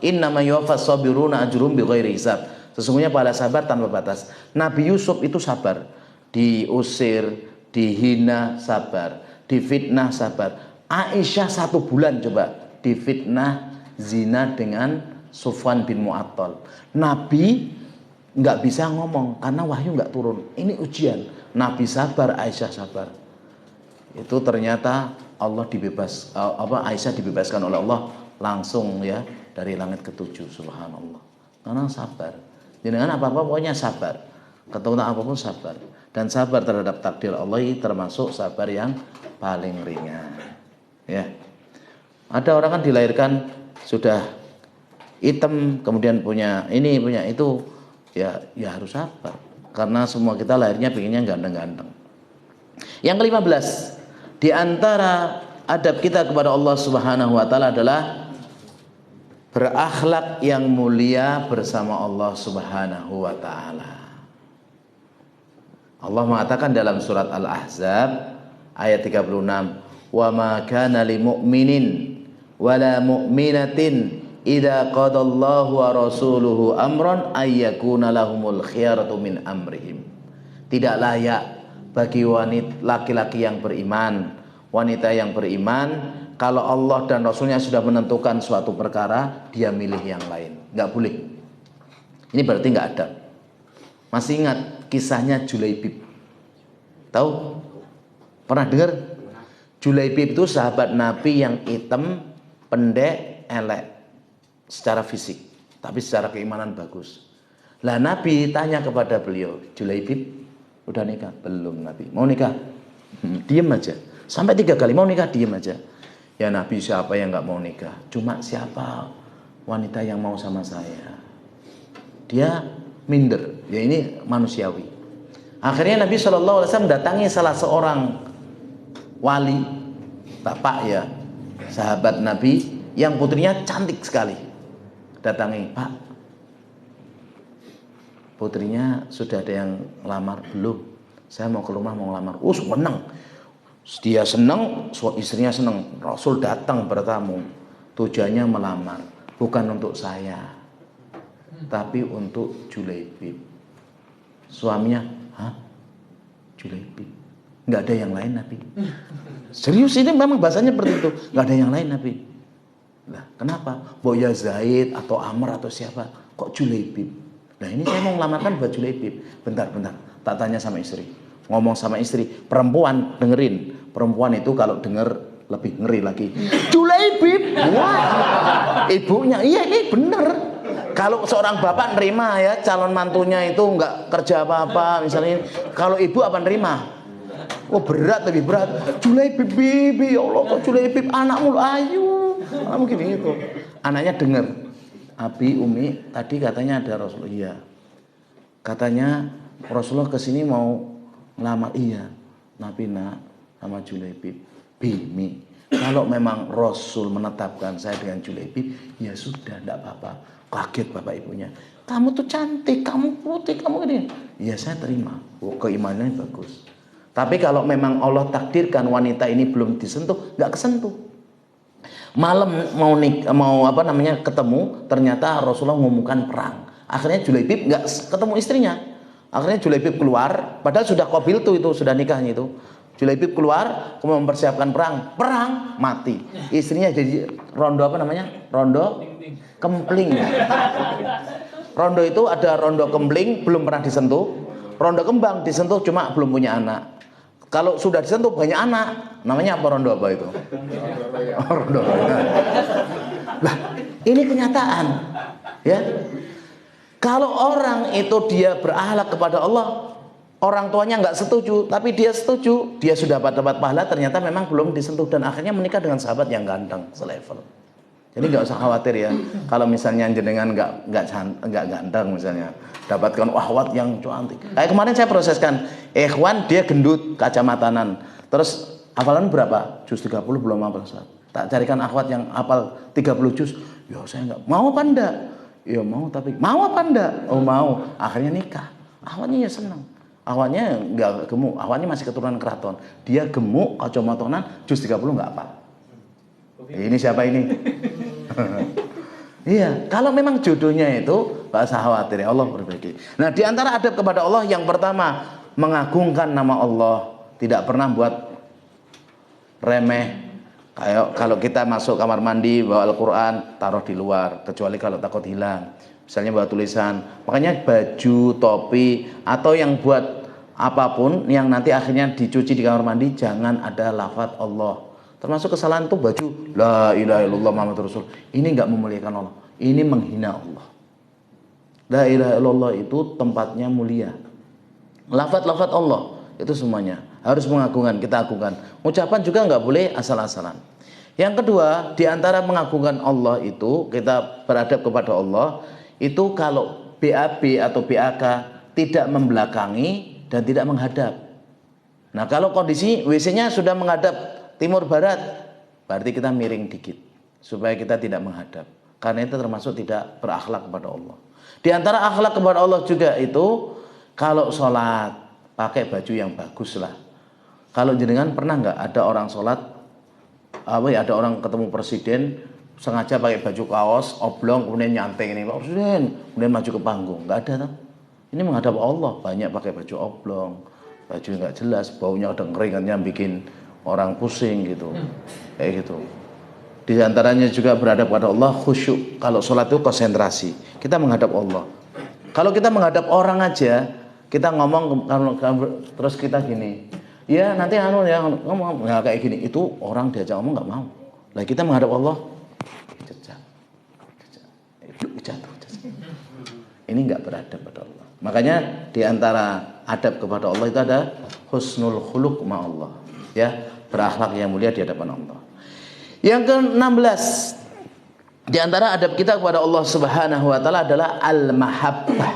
innama yuwaffas sabiruna ajrum bighairi hisab. Sesungguhnya pahala sabar tanpa batas. Nabi Yusuf itu sabar. Diusir, dihina, sabar. Difitnah, sabar. Aisyah 1 bulan coba difitnah zina dengan Sufwan bin Mu'attal. Nabi nggak bisa ngomong karena wahyu nggak turun. Ini ujian. Nabi sabar, Aisyah sabar. Itu ternyata Aisyah dibebaskan oleh Allah langsung ya dari langit ke-7, subhanallah. Karena sabar. Jangan apa-apa pokoknya sabar. Ketemu apapun sabar. Dan sabar terhadap takdir Allah termasuk sabar yang paling ringan. Ya. Ada orang kan dilahirkan sudah hitam, kemudian punya ini, punya itu, ya harus sabar. Karena semua kita lahirnya pengennya ganteng-ganteng. Yang ke-15, di antara adab kita kepada Allah Subhanahu wa taala adalah berakhlak yang mulia bersama Allah Subhanahu wa taala. Allah mengatakan dalam surat Al-Ahzab ayat 36, "Wa ma kana lil mu'minin wala mu'minatin idza qadallahu wa rasuluhu amran ayyakuna lahumul khiyaratu min amrihim." Tidak layak bagi wanita laki-laki yang beriman, wanita yang beriman, kalau Allah dan Rasulnya sudah menentukan suatu perkara, dia milih yang lain. Nggak boleh. Ini berarti nggak ada. Masih ingat kisahnya Julaibib? Tahu? Pernah dengar? Julaibib itu sahabat Nabi yang hitam, pendek, elek secara fisik, tapi secara keimanan bagus. Lah Nabi tanya kepada beliau, Julaibib, udah nikah? Belum Nabi. Mau nikah? Diem aja. Sampai 3 kali, mau nikah? Diem aja. Ya Nabi, siapa yang nggak mau nikah? Cuma siapa wanita yang mau sama saya? Dia minder. Ya ini manusiawi. Akhirnya Nabi SAW datangi salah seorang wali, bapak ya, sahabat Nabi yang putrinya cantik sekali. Datangi, Pak, putrinya sudah ada yang lamar? Belum. Saya mau ke rumah mau ngelamar. Seneng. Dia seneng, istrinya seneng. Rasul datang bertamu. Tujuannya melamar. Bukan untuk saya, tapi untuk Julaibib. Suaminya, hah? Julaibib? Nggak ada yang lain Nabi? Serius, ini memang bahasanya seperti itu. Nggak ada yang lain Nabi. Lah kenapa? Boya Zaid atau Amr atau siapa? Kok Julaibib? Nah ini saya mau ngelamarkan buat Julaibib. Bentar. Tak tanya sama istri. Ngomong sama istri. Perempuan, dengerin. Perempuan itu kalau denger lebih ngeri lagi. Julaibib. Wah. Ibunya, iya ini bener. Kalau seorang bapak nerima ya calon mantunya itu nggak kerja apa-apa misalnya. Kalau ibu apa nerima? Oh berat, lebih berat. Julaibib, bibi, ya Allah kok Julaibib anakmu ayu. Anakmu gini gitu. Anaknya dengar. Abi, Umi, tadi katanya ada Rasulullah. Iya. Katanya Rasulullah kesini mau ngelamar. Iya. Nabi nak sama Julaibib. Bimi. Kalau memang Rasul menetapkan saya dengan Julaibib, ya sudah, tidak apa-apa. Kaget bapak ibunya. Kamu tuh cantik, kamu putih, kamu ini. Ya saya terima. Oh, keimanannya bagus. Tapi kalau memang Allah takdirkan wanita ini belum disentuh, nggak kesentuh. Malam mau ketemu, ternyata Rasulullah mengumumkan perang. Akhirnya Julaibib nggak ketemu istrinya. Akhirnya Julaibib keluar, padahal sudah qabil itu sudah nikahnya itu. Julaibib keluar, kemudian mempersiapkan perang mati. Istrinya jadi rondo rondo kempling. Rondo itu ada rondo kempling belum pernah disentuh, rondo kembang disentuh cuma belum punya anak. Kalau sudah disentuh banyak anak, namanya apa rondo apa itu? Rondo. Lah, ini kenyataan, ya. Kalau orang itu dia berakhlak kepada Allah, orang tuanya nggak setuju, tapi dia setuju, dia sudah dapat pahala, ternyata memang belum disentuh dan akhirnya menikah dengan sahabat yang ganteng selevel. Jadi nggak usah khawatir ya, kalau misalnya jenengan nggak ganteng misalnya, dapatkan ahwat yang cantik. Kayak kemarin saya proseskan, ikhwan dia gendut, kacamatanan, terus hafalan berapa? Juz 30 belum hafal. Tak carikan akhwat yang hafal 30 juz. Ya saya nggak mau apa enggak? Ya mau, tapi mau apa enggak? Oh mau. Akhirnya nikah. Akhwatnya ya senang. Akhwatnya nggak gemuk, akhwatnya masih keturunan keraton. Dia gemuk, kacamatanan, juz 30 nggak apa. Ini siapa ini? Iya, kalau memang jodohnya itu gak usah khawatir ya, Allah perbaiki. Nah, di antara adab kepada Allah yang pertama, mengagungkan nama Allah, tidak pernah buat remeh. Kayak kalau kita masuk kamar mandi bawa Al-Qur'an, taruh di luar, kecuali kalau takut hilang. Misalnya bawa tulisan, makanya baju, topi atau yang buat apapun yang nanti akhirnya dicuci di kamar mandi jangan ada lafaz Allah. Termasuk kesalahan itu baju la ilaha illallah Muhammadur Rasul. Ini enggak memuliakan Allah. Ini menghina Allah. La ilaha illallah itu tempatnya mulia. Lafaz-lafaz Allah itu semuanya harus mengagungkan, kita agungkan. Ucapan juga enggak boleh asal-asalan. Yang kedua, di antara mengagungkan Allah itu kita beradab kepada Allah itu kalau BAB atau BAK tidak membelakangi dan tidak menghadap. Nah, kalau kondisi WC-nya sudah menghadap timur barat, berarti kita miring dikit supaya kita tidak menghadap. Karena itu termasuk tidak berakhlak kepada Allah. Di antara akhlak kepada Allah juga itu kalau sholat pakai baju yang bagus lah. Kalau jenengan pernah nggak ada orang sholat, ada orang ketemu presiden sengaja pakai baju kaos oblong kemudian nyantai ini Pak Presiden, kemudian maju ke panggung? Nggak ada tuh. Ini menghadap Allah, banyak pakai baju oblong, baju nggak jelas, baunya udah keringatnya bikin orang pusing gitu, kayak gitu. Di antaranya juga berhadap pada Allah khusyuk. Kalau sholat itu konsentrasi, kita menghadap Allah. Kalau kita menghadap orang aja, kita ngomong terus kita gini, ya nanti ya ngomong nggak kayak gini, itu orang diajak ngomong nggak mau. Lah kita menghadap Allah, jatuh. Ini nggak beradab pada Allah. Makanya di antara adab kepada Allah itu ada husnul khuluq ma Allah, ya. Berakhlak yang mulia di hadapan Allah. Yang ke-16 di antara adab kita kepada Allah Subhanahu wa taala adalah al-mahabbah,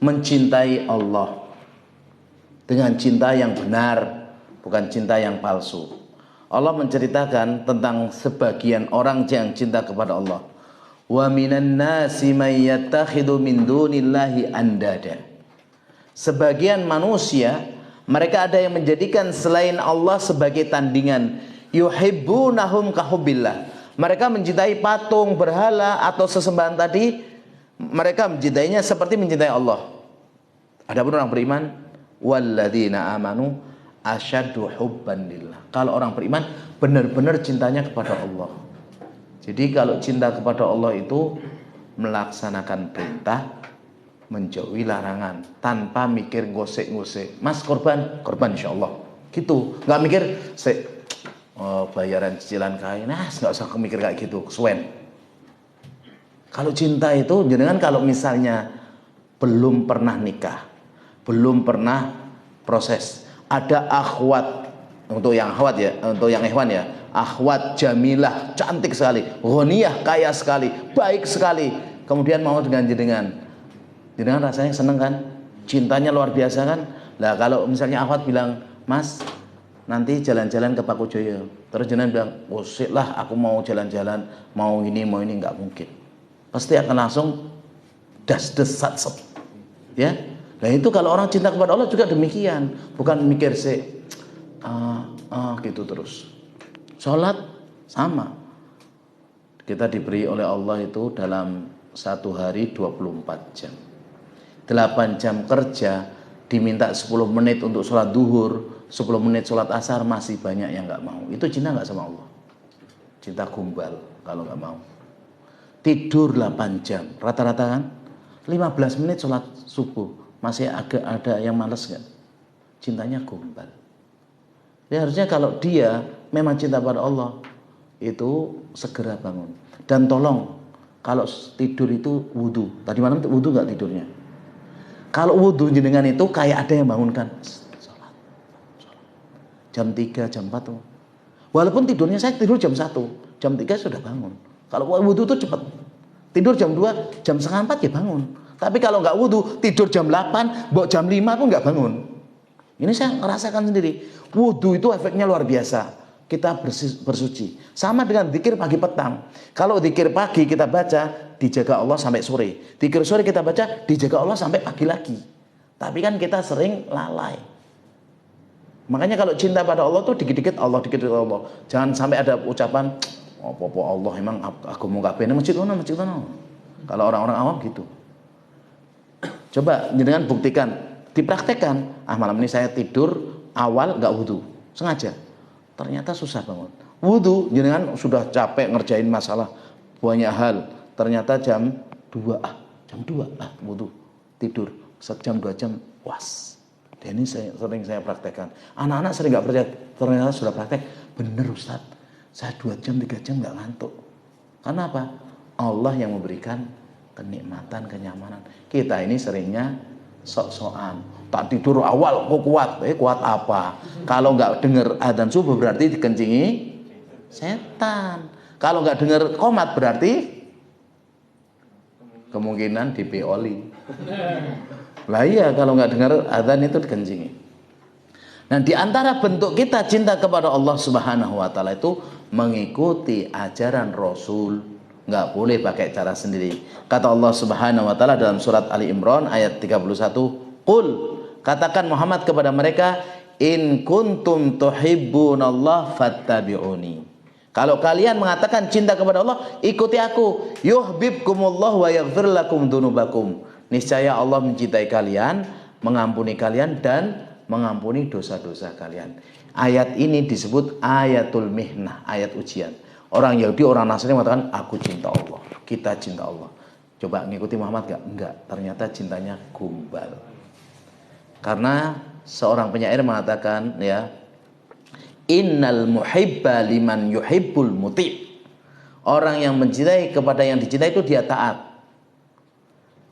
mencintai Allah dengan cinta yang benar, bukan cinta yang palsu. Allah menceritakan tentang sebagian orang yang cinta kepada Allah. Wa minan nasi may yattakhidhu min dunillahi andada. Sebagian manusia mereka ada yang menjadikan selain Allah sebagai tandingan. Yuhibbunahum kahubbillah. Mereka mencintai patung, berhala atau sesembahan tadi, mereka mencintainya seperti mencintai Allah. Adapun orang beriman, walladzina amanu asyaddu hubban lillah. Kalau orang beriman benar-benar cintanya kepada Allah. Jadi kalau cinta kepada Allah itu melaksanakan perintah, menjauhi larangan tanpa mikir gosek-gosek. Mas korban insyaallah. Gitu. Nggak mikir bayaran cicilan kain, nah nggak usah mikir kayak gitu, kesuwen. Kalau cinta itu jenengan kalau misalnya belum pernah nikah, belum pernah proses, ada akhwat, untuk yang akhwat ya, untuk yang ikhwan ya, akhwat jamilah, cantik sekali, ghaniyah, kaya sekali, baik sekali, kemudian mau dengan jenengan rasanya seneng kan, cintanya luar biasa kan. Nah kalau misalnya akhwat bilang, Mas nanti jalan-jalan ke Pakujoyo, terus jenengan bilang, oh sik lah aku mau jalan-jalan, mau ini, nggak mungkin. Pasti akan langsung das-desat ya. Nah itu kalau orang cinta kepada Allah juga demikian, bukan mikir sih gitu terus. Sholat sama, kita diberi oleh Allah itu dalam satu hari 24 jam, 8 jam kerja, diminta 10 menit untuk sholat duhur, 10 menit sholat asar, masih banyak yang nggak mau. Itu cinta nggak sama Allah? Cinta gombal kalau nggak mau. Tidur 8 jam rata-rata kan, 15 menit sholat subuh, masih agak ada yang males kan? Cintanya gombal. Ya harusnya kalau dia memang cinta pada Allah, itu segera bangun. Dan tolong, kalau tidur itu wudhu. Tadi malam wudhu nggak tidurnya? Kalau wudhu jenengan itu kayak ada yang bangunkan. Sholat. Jam 3, jam 4 tuh. Walaupun tidurnya saya tidur jam 1, jam 3 sudah bangun. Kalau wudhu itu cepat. Tidur jam 2, jam setengah 4 ya bangun. Tapi kalau nggak wudhu, tidur jam 8, mbok jam 5 pun nggak bangun. Ini saya ngerasakan sendiri. Wudhu itu efeknya luar biasa. Kita bersuci. Sama dengan zikir pagi petang. Kalau zikir pagi kita baca, dijaga Allah sampai sore. Zikir sore kita baca, dijaga Allah sampai pagi lagi. Tapi kan kita sering lalai. Makanya kalau cinta pada Allah tuh dikit-dikit Allah, dikit-dikit Allah. Jangan sampai ada ucapan, apa Allah emang aku mau gak bener masjid ono. Kalau orang-orang awam gitu. Coba jangan buktikan, dipraktekkan. Malam ini saya tidur awal nggak wudhu, sengaja. Ternyata susah bangun. Wudhu, jenengan sudah capek ngerjain masalah banyak hal. Ternyata jam 2, wudhu, tidur sejam 2 jam, was. Dan ini sering saya praktekkan. Anak-anak sering nggak percaya, ternyata sudah praktek. Bener Ustaz, saya 2 jam 3 jam nggak ngantuk. Karena apa? Allah yang memberikan kenikmatan, kenyamanan. Kita ini seringnya sok-sokan. Tak tidur awal kok kuat. Kuat apa? Kalau nggak dengar adzan subuh berarti dikencingi setan. Kalau nggak dengar qomat berarti kemungkinan dipioli. Lah iya, kalau nggak dengar adzan itu dikencingi. Nah, di antara bentuk kita cinta kepada Allah Subhanahu wa taala itu mengikuti ajaran Rasul. Nggak boleh pakai cara sendiri. Kata Allah Subhanahu wa taala dalam surat Ali Imran ayat 31, "Qul," katakan Muhammad kepada mereka, "In kuntum tuhibbunallah fattabi'uni." Kalau kalian mengatakan cinta kepada Allah, ikuti aku. Yuhibbukumullah wa yaghfir lakum dzunubakum. Niscaya Allah mencintai kalian, mengampuni kalian dan mengampuni dosa-dosa kalian. Ayat ini disebut ayatul mihnah, ayat ujian. Orang Yahudi, orang Nasrani mengatakan, aku cinta Allah, kita cinta Allah. Coba ngikuti Muhammad gak? Enggak, ternyata cintanya gombal. Karena seorang penyair mengatakan, ya, innal muhibba liman yuhibbul muti'. Orang yang mencintai kepada yang dicintai itu dia taat.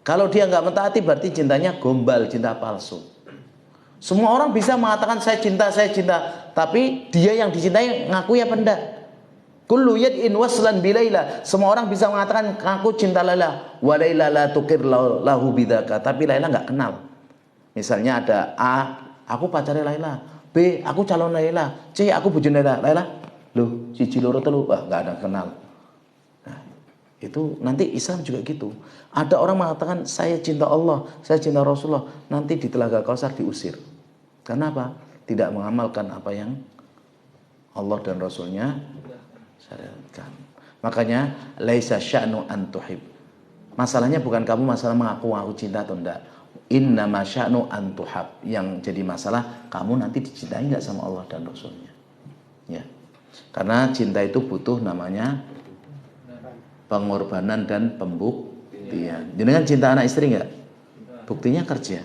Kalau dia nggak mentaati berarti cintanya gombal, cinta palsu. Semua orang bisa mengatakan saya cinta, tapi dia yang dicintai ngakui apa enggak? Kullu yad'in waslan bilaila. Semua orang bisa mengatakan aku cinta Laila, wa Laila la tukir lahu bidzaka, tapi Laila enggak kenal. Misalnya ada A, aku pacarnya Laila, B, aku calon Laila, C, aku bojone Laila. Loh, siji loro telu, wah enggak ada kenal. Nah, itu nanti Islam juga gitu. Ada orang mengatakan saya cinta Allah, saya cinta Rasulullah, nanti di Telaga Kausar diusir. Karena apa? Tidak mengamalkan apa yang Allah dan Rasulnya syariatkan. Makanya laisa sya'nu an tuhib. Masalahnya bukan kamu masalah mengaku aku cinta atau enggak. Innama sya'nu an tuhab. Yang jadi masalah kamu nanti dicintai enggak sama Allah dan Rasulnya. Ya. Karena cinta itu butuh namanya pengorbanan dan pembuktian. Jenengan cinta anak istri enggak? Buktinya kerja.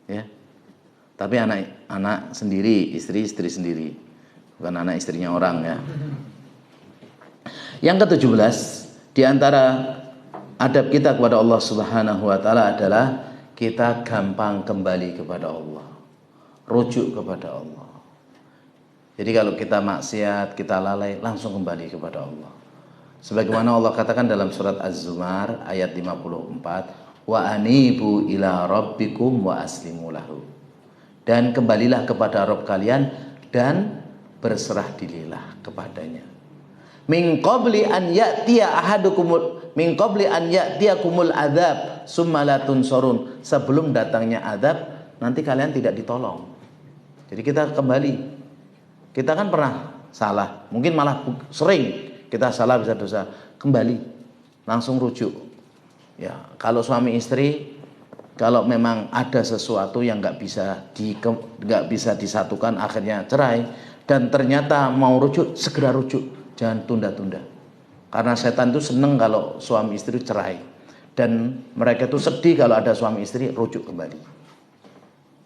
Ya. Tapi anak sendiri, istri sendiri. bukan anak istrinya orang ya. Yang ke-17 di antara adab kita kepada Allah Subhanahu wa taala adalah kita gampang kembali kepada Allah. Rujuk kepada Allah. Jadi kalau kita maksiat, kita lalai, langsung kembali kepada Allah. Sebagaimana Allah katakan dalam surat Az-Zumar ayat 54, wa anibu ila rabbikum wa aslimu lahu. Dan kembalilah kepada Rabb kalian dan berserah dirilah kepadanya. Min qabli an ya'tiya ya'tiyakumul adzab summa la tunsurun. Sebelum datangnya azab, nanti kalian tidak ditolong. Jadi kita kembali. Kita kan pernah salah, mungkin malah sering kita salah bisa dosa, kembali, langsung rujuk. Ya, kalau suami istri, kalau memang ada sesuatu yang nggak bisa disatukan, akhirnya cerai, dan ternyata mau rujuk, segera rujuk, jangan tunda-tunda. Karena setan itu seneng kalau suami istri cerai, dan mereka itu sedih kalau ada suami istri rujuk kembali.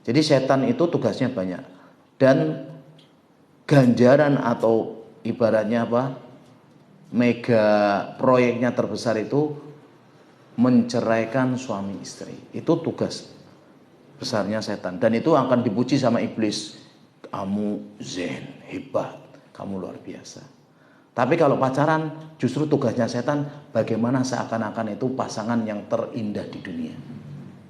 Jadi setan itu tugasnya banyak, dan ganjaran atau ibaratnya apa, mega proyeknya terbesar itu menceraikan suami istri. Itu tugas besarnya setan, dan itu akan dipuji sama iblis. Kamu zen, hebat, kamu luar biasa. Tapi kalau pacaran, justru tugasnya setan bagaimana seakan-akan itu pasangan yang terindah di dunia.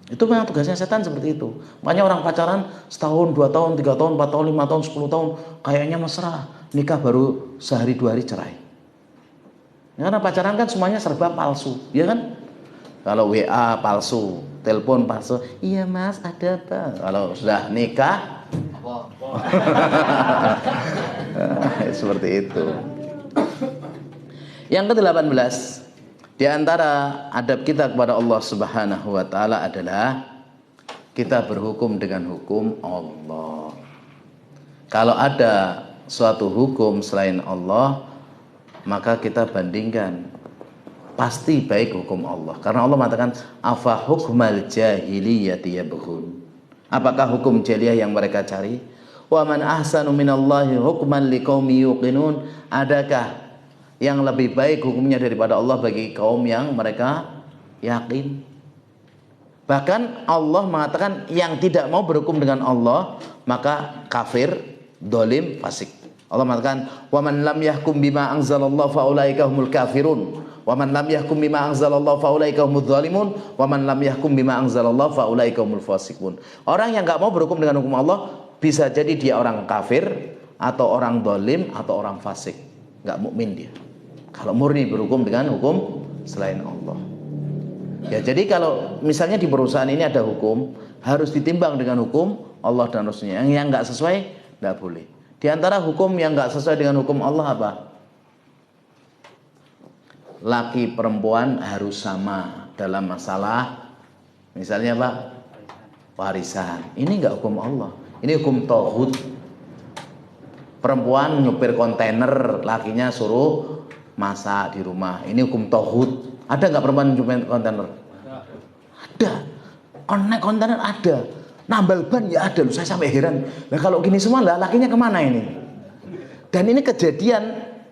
Itu memang tugasnya setan seperti itu. Makanya orang pacaran setahun, 2 tahun, 3 tahun, 4 tahun, 5 tahun, 10 tahun, kayaknya mesra. Nikah baru sehari 2 hari cerai. Karena pacaran kan semuanya serba palsu, ya kan? Kalau WA palsu, telepon palsu. Iya mas, ada apa? Kalau sudah nikah, seperti itu. Yang ke-18 di antara adab kita kepada Allah Subhanahu wa taala adalah kita berhukum dengan hukum Allah. Kalau ada suatu hukum selain Allah, maka kita bandingkan. Pasti baik hukum Allah. Karena Allah mengatakan afa hukmal jahiliyati yabghun. Apakah hukum jahiliyah yang mereka cari? Wa man ahsanu minallahi hukman liqaumi yuqinun. Adakah yang lebih baik hukumnya daripada Allah bagi kaum yang mereka yakin? Bahkan Allah mengatakan yang tidak mau berhukum dengan Allah maka kafir, dolim, fasik. Allah mengatakan wa man lam yahkum bima anzalallahu faulaika humul kafirun wa man lam yahkum bima anzalallahu faulaika humudz zalimun wa man lam yahkum bima anzalallahu faulaika humul fasiqun. Orang yang enggak mau berhukum dengan hukum Allah bisa jadi dia orang kafir atau orang dolim atau orang fasik, enggak mukmin dia. Kalau murni berhukum dengan hukum selain Allah. Ya, jadi kalau misalnya di perusahaan ini ada hukum, harus ditimbang dengan hukum Allah dan Rasulnya. Yang enggak sesuai, enggak boleh. Di antara hukum yang enggak sesuai dengan hukum Allah apa? Laki perempuan harus sama dalam masalah, misalnya apa? Warisan. Ini enggak hukum Allah. Ini hukum tauhid. Perempuan nyupir kontainer, lakinya suruh masak di rumah. Ini hukum tauhid. Ada nggak perempuan nyupir kontainer? Ada. Naik kontainer ada. Nambal ban ya ada. Loh, saya sampai heran. Nah kalau gini semua lah, lakinya kemana ini? Dan ini kejadian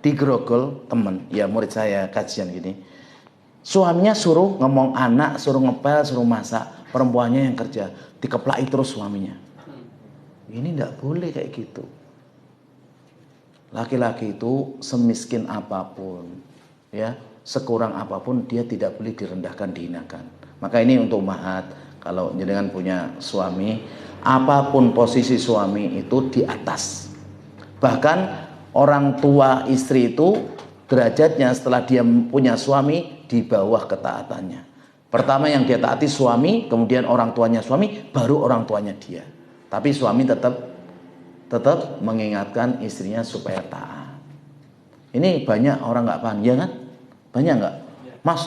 di Grogol, teman, ya murid saya kajian gini. Suaminya suruh ngomong anak, suruh ngepel, suruh masak. Perempuannya yang kerja. Dikeplaki terus suaminya. Ini nggak boleh kayak gitu. Laki-laki itu semiskin apapun, ya, sekurang apapun dia tidak boleh direndahkan, dihinakan. Maka ini untuk mahat, kalau jenengan punya suami, apapun posisi suami itu di atas. Bahkan orang tua istri itu derajatnya setelah dia punya suami di bawah ketaatannya. Pertama yang dia taati suami, kemudian orang tuanya suami, baru orang tuanya dia. Tapi suami tetap mengingatkan istrinya supaya taat. Ini banyak orang nggak paham, ya kan? Banyak nggak? Mas,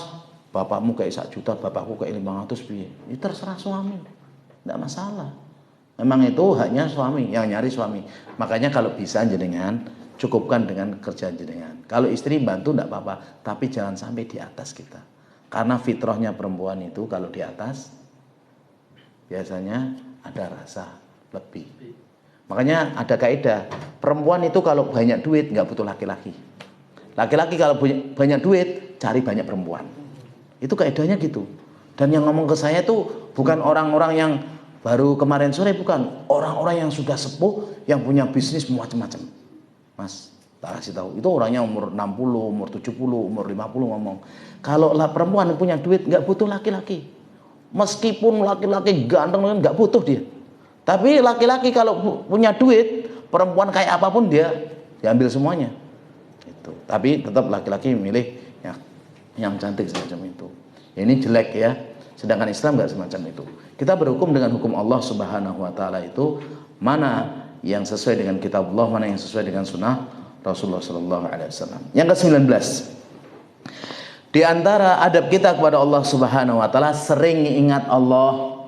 bapakmu kayak 1 juta, bapakku kayak 500 piye. Itu terserah suami, nggak masalah. Memang itu haknya suami, yang nyari suami. Makanya kalau bisa jenengan cukupkan dengan kerjaan jenengan. Kalau istri bantu nggak apa-apa, tapi jangan sampai di atas kita. Karena fitrahnya perempuan itu kalau di atas biasanya ada rasa lebih. Makanya ada kaidah, Perempuan itu kalau banyak duit nggak butuh laki-laki. Laki-laki kalau banyak duit cari banyak perempuan. Itu kaidahnya gitu. Dan yang ngomong ke saya tuh bukan orang-orang yang baru kemarin sore, bukan. Orang-orang yang sudah sepuh, yang punya bisnis macam-macam. Mas, tak kasih tahu. Itu orangnya umur 60, umur 70, umur 50 ngomong. Kalau lah perempuan yang punya duit nggak butuh laki-laki. Meskipun laki-laki ganteng nggak butuh dia. Tapi laki-laki kalau punya duit, perempuan kayak apapun dia diambil semuanya. Itu. Tapi tetap laki-laki milih yang cantik semacam itu. Ini jelek ya. Sedangkan Islam nggak semacam itu. Kita berhukum dengan hukum Allah Subhanahu wa taala itu, mana yang sesuai dengan kitab Allah, mana yang sesuai dengan sunnah Rasulullah sallallahu alaihi wasallam. Yang ke-19. Di antara adab kita kepada Allah Subhanahu wa taala, sering ingat Allah.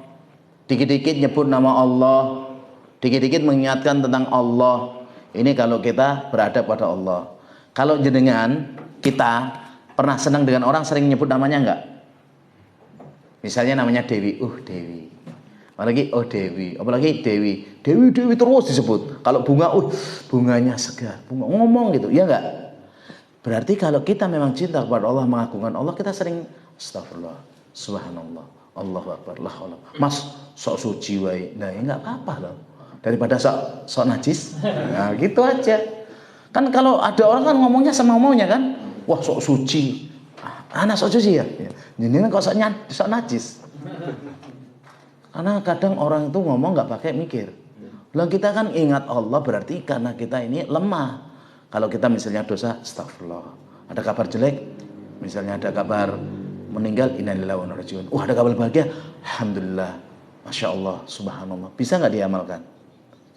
Dikit-dikit nyebut nama Allah, dikit-dikit mengingatkan tentang Allah. Ini kalau kita beradab pada Allah. Kalau jenengan kita pernah senang dengan orang sering nyebut namanya enggak? Misalnya namanya Dewi, Dewi. Apalagi Dewi, apalagi Dewi. Dewi terus disebut. Kalau bunga, bunganya segar. Bunga ngomong gitu, ya enggak? Berarti kalau kita memang cinta kepada Allah, mengagungkan Allah, kita sering astagfirullah, subhanallah, Allahu akbar, la haula. Mas, sok suci wae. Nah, ya enggak apa-apa loh. Daripada sok najis. Nah, gitu aja. Kan kalau ada orang kan ngomongnya sama maunya kan. Wah, sok suci. Anak sok suci ya. Jadi kok sok najis. Karena kadang orang itu ngomong nggak pakai mikir. Lah kita kan ingat Allah berarti karena kita ini lemah. Kalau kita misalnya dosa, astagfirullah. Ada kabar jelek, misalnya ada kabar meninggal, innalillahi wa inna ilaihi raji'un. Ada kabar bahagia, alhamdulillah, masya Allah, subhanallah. Bisa nggak diamalkan?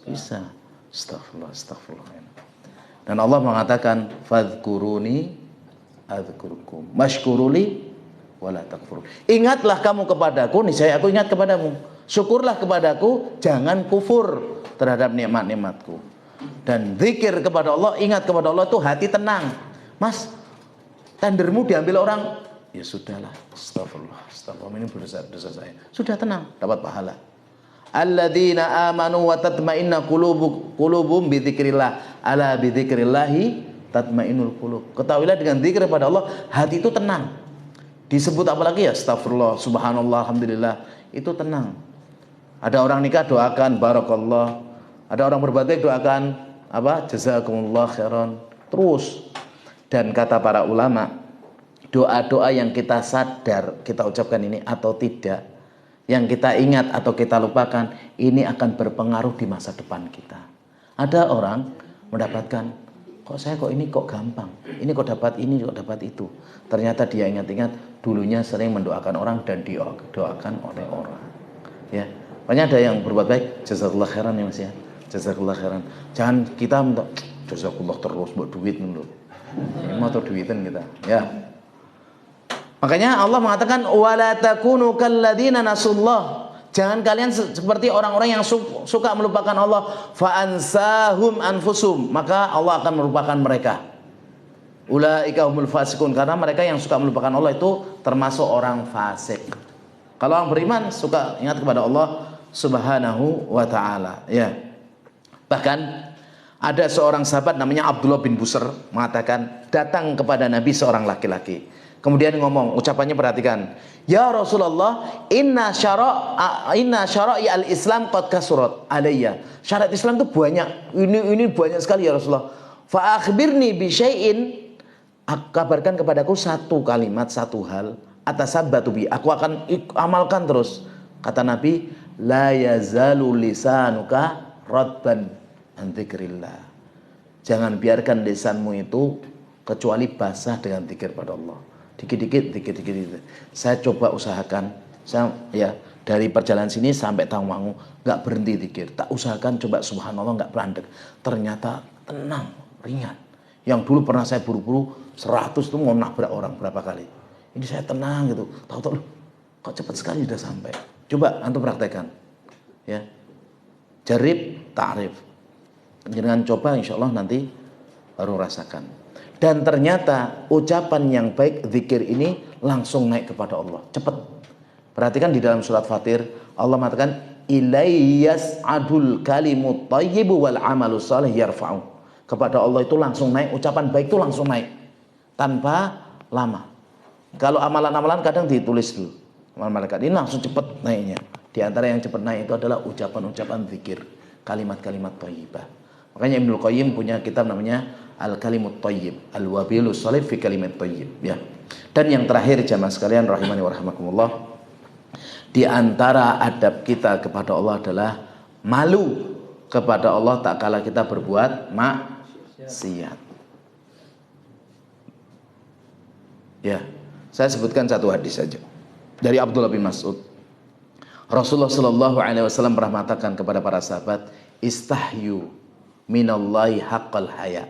Bisa. Astagfirullah. Dan Allah mengatakan, fadhkuruni adzkurkum, mashkuruli wala takfur. Ingatlah kamu kepadaku, niscaya aku ingat kepadamu. Syukurlah kepadaku, jangan kufur terhadap nikmat-nikmatku. Dan zikir kepada Allah, ingat kepada Allah itu hati tenang. Mas, tendermu diambil orang, ya sudahlah, astagfirullah, ini dosa saya. Sudah tenang, dapat pahala. Alladzina amanu wa tatma'inna qulubuhum bi dzikrillah, ala bi dzikrillahi tatma'innul qulub. Ketahuilah dengan zikir kepada Allah, hati itu tenang. Disebut apalagi ya, astagfirullah, subhanallah, alhamdulillah, itu tenang. Ada orang nikah, doakan barakallah. Ada orang berbuat baik, doakan apa? Jazakumullah khairan. Terus. Dan kata para ulama, doa-doa yang kita sadar kita ucapkan ini atau tidak, yang kita ingat atau kita lupakan, ini akan berpengaruh di masa depan kita. Ada orang mendapatkan, kok saya kok ini kok gampang, ini kok dapat ini, kok dapat itu. Ternyata dia ingat-ingat dulunya sering mendoakan orang dan didoakan oleh orang. Ya, banyak ada yang berbuat baik, jazakallah khairan ya Mas ya. Jazakallah khairan. Jangan kita minta jazakallah terus buat duit dulu. Ini mau duitan kita. Ya. Makanya Allah mengatakan wala takunu kalladzina nasullah. Jangan kalian seperti orang-orang yang suka melupakan Allah, fa ansahum anfusum, maka Allah akan melupakan mereka. Ulaika humul fasiqun, karena mereka yang suka melupakan Allah itu termasuk orang fasik. Kalau orang beriman suka ingat kepada Allah Subhanahu wa taala, ya. Bahkan ada seorang sahabat namanya Abdullah bin Busr mengatakan, datang kepada Nabi seorang laki-laki. Kemudian ngomong, ucapannya perhatikan. Ya Rasulullah, inna syara'i al-Islam qad kasurat alayya. Syarat Islam itu banyak. Ini banyak sekali ya Rasulullah. Fa akhbirni bi syai'in, kabarkan kepadaku satu kalimat, satu hal, atasabbatu bi, aku akan amalkan terus. Kata Nabi, la yazalu lisanuka radban an dzikrillah. Jangan biarkan lisanmu itu kecuali basah dengan zikir pada Allah. Dikit-dikit. Saya coba usahakan, dari perjalanan sini sampai Tawangmangu nggak berhenti zikir. Tak usahakan coba subhanallah nggak berandek. Ternyata tenang, ringan. Yang dulu pernah saya buru-buru 100 itu mau nabrak orang berapa kali. Ini saya tenang gitu. Tahu-tahu kok cepat sekali sudah sampai. Coba antum praktekkan. Ya. Jarib ta'rif. Jangan coba, insya Allah nanti baru rasakan. Dan ternyata ucapan yang baik, zikir ini langsung naik kepada Allah, cepat. Perhatikan di dalam surat Fatir, Allah mengatakan ilayyas'adul kalimut thayyibu wal amalu shalih yarfa'u. Kepada Allah itu langsung naik, ucapan baik itu langsung naik tanpa lama. Kalau amalan-amalan kadang ditulis dulu, amalan malaikat ini langsung cepat naiknya. Di antara yang cepat naik itu adalah ucapan-ucapan zikir, kalimat-kalimat thayyibah. Makanya Ibnu Qayyim punya kitab namanya Al-Kalimut Thayyib, Al-Wabilus Shalih fi Kalimat Thayyib, ya. Dan yang terakhir jamaah sekalian rahimani wa rahimakumullah, di antara adab kita kepada Allah adalah malu kepada Allah tak kala kita berbuat maksiat. Ya, saya sebutkan satu hadis saja dari Abdullah bin Mas'ud. Rasulullah Shallallahu Alaihi Wasallam pernah mengatakan kepada para sahabat, istahyu minallahi haqqal haya.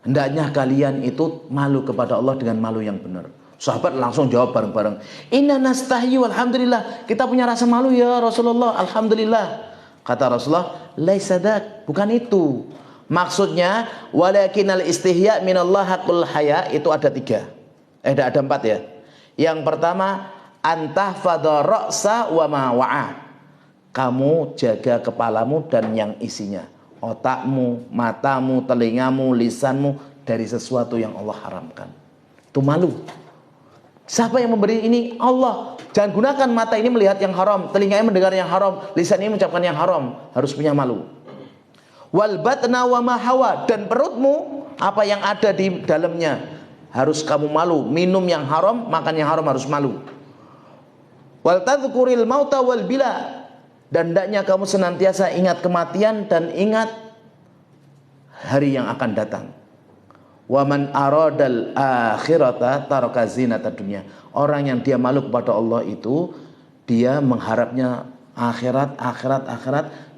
Hendaknya kalian itu malu kepada Allah dengan malu yang benar. Sahabat langsung jawab bareng-bareng, inna nastahyu, alhamdulillah, kita punya rasa malu ya Rasulullah, alhamdulillah. Kata Rasulullah, laisa dak, bukan itu. Maksudnya, walakinal istihya minallah haqqul haya, itu ada 3. Ada 4 ya. Yang pertama, antahfadha ra'sa wa ma wa'a. Kamu jaga kepalamu dan yang isinya, otakmu, matamu, telingamu, lisanmu dari sesuatu yang Allah haramkan. Itu malu. Siapa yang memberi ini? Allah. Jangan gunakan mata ini melihat yang haram, telinga ini mendengar yang haram, lisan ini mengucapkan yang haram. Harus punya malu. Wal batna wa ma hawa, dan perutmu, apa yang ada di dalamnya, harus kamu malu. Minum yang haram, makan yang haram, harus malu. Wal tadhkuril mauta wal bila, dan hendaknya kamu senantiasa ingat kematian dan ingat hari yang akan datang. Wa man aradal akhirata taraka zinata dunya. Orang yang dia malu kepada Allah itu dia mengharapnya akhirat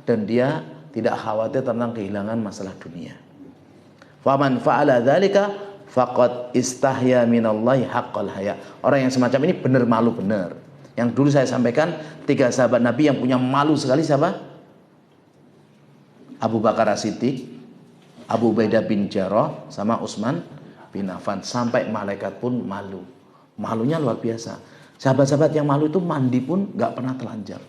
dan dia tidak khawatir tentang kehilangan masalah dunia. Fa man fa'ala dzalika faqad istahya minallahi haqqal haya. Orang yang semacam ini benar malu benar. Yang dulu saya sampaikan 3 sahabat Nabi yang punya malu sekali siapa? Abu Bakar As-Siddiq, Abu Ubaidah bin Jarrah, sama Utsman bin Affan. Sampai malaikat pun malu. Malunya luar biasa. Sahabat-sahabat yang malu itu mandi pun gak pernah telanjang.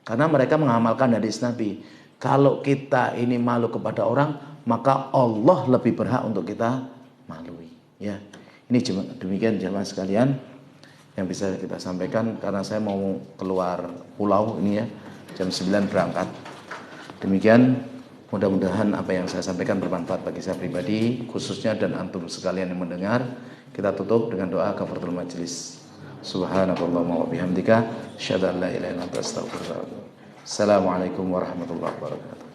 Karena mereka mengamalkan hadis Nabi. Kalau kita ini malu kepada orang, maka Allah lebih berhak untuk kita malui. Ya, ini demikian jemaah sekalian yang bisa kita sampaikan, karena saya mau keluar pulau ini ya, jam 9 berangkat. Demikian, mudah-mudahan apa yang saya sampaikan bermanfaat bagi saya pribadi khususnya dan antum sekalian yang mendengar. Kita tutup dengan doa kafaratul majelis. Subhanakallahumma wa bihamdika asyhadu an la ilaha illa anta astaghfiruka wa atubu ilaik. Assalamualaikum warahmatullahi wabarakatuh.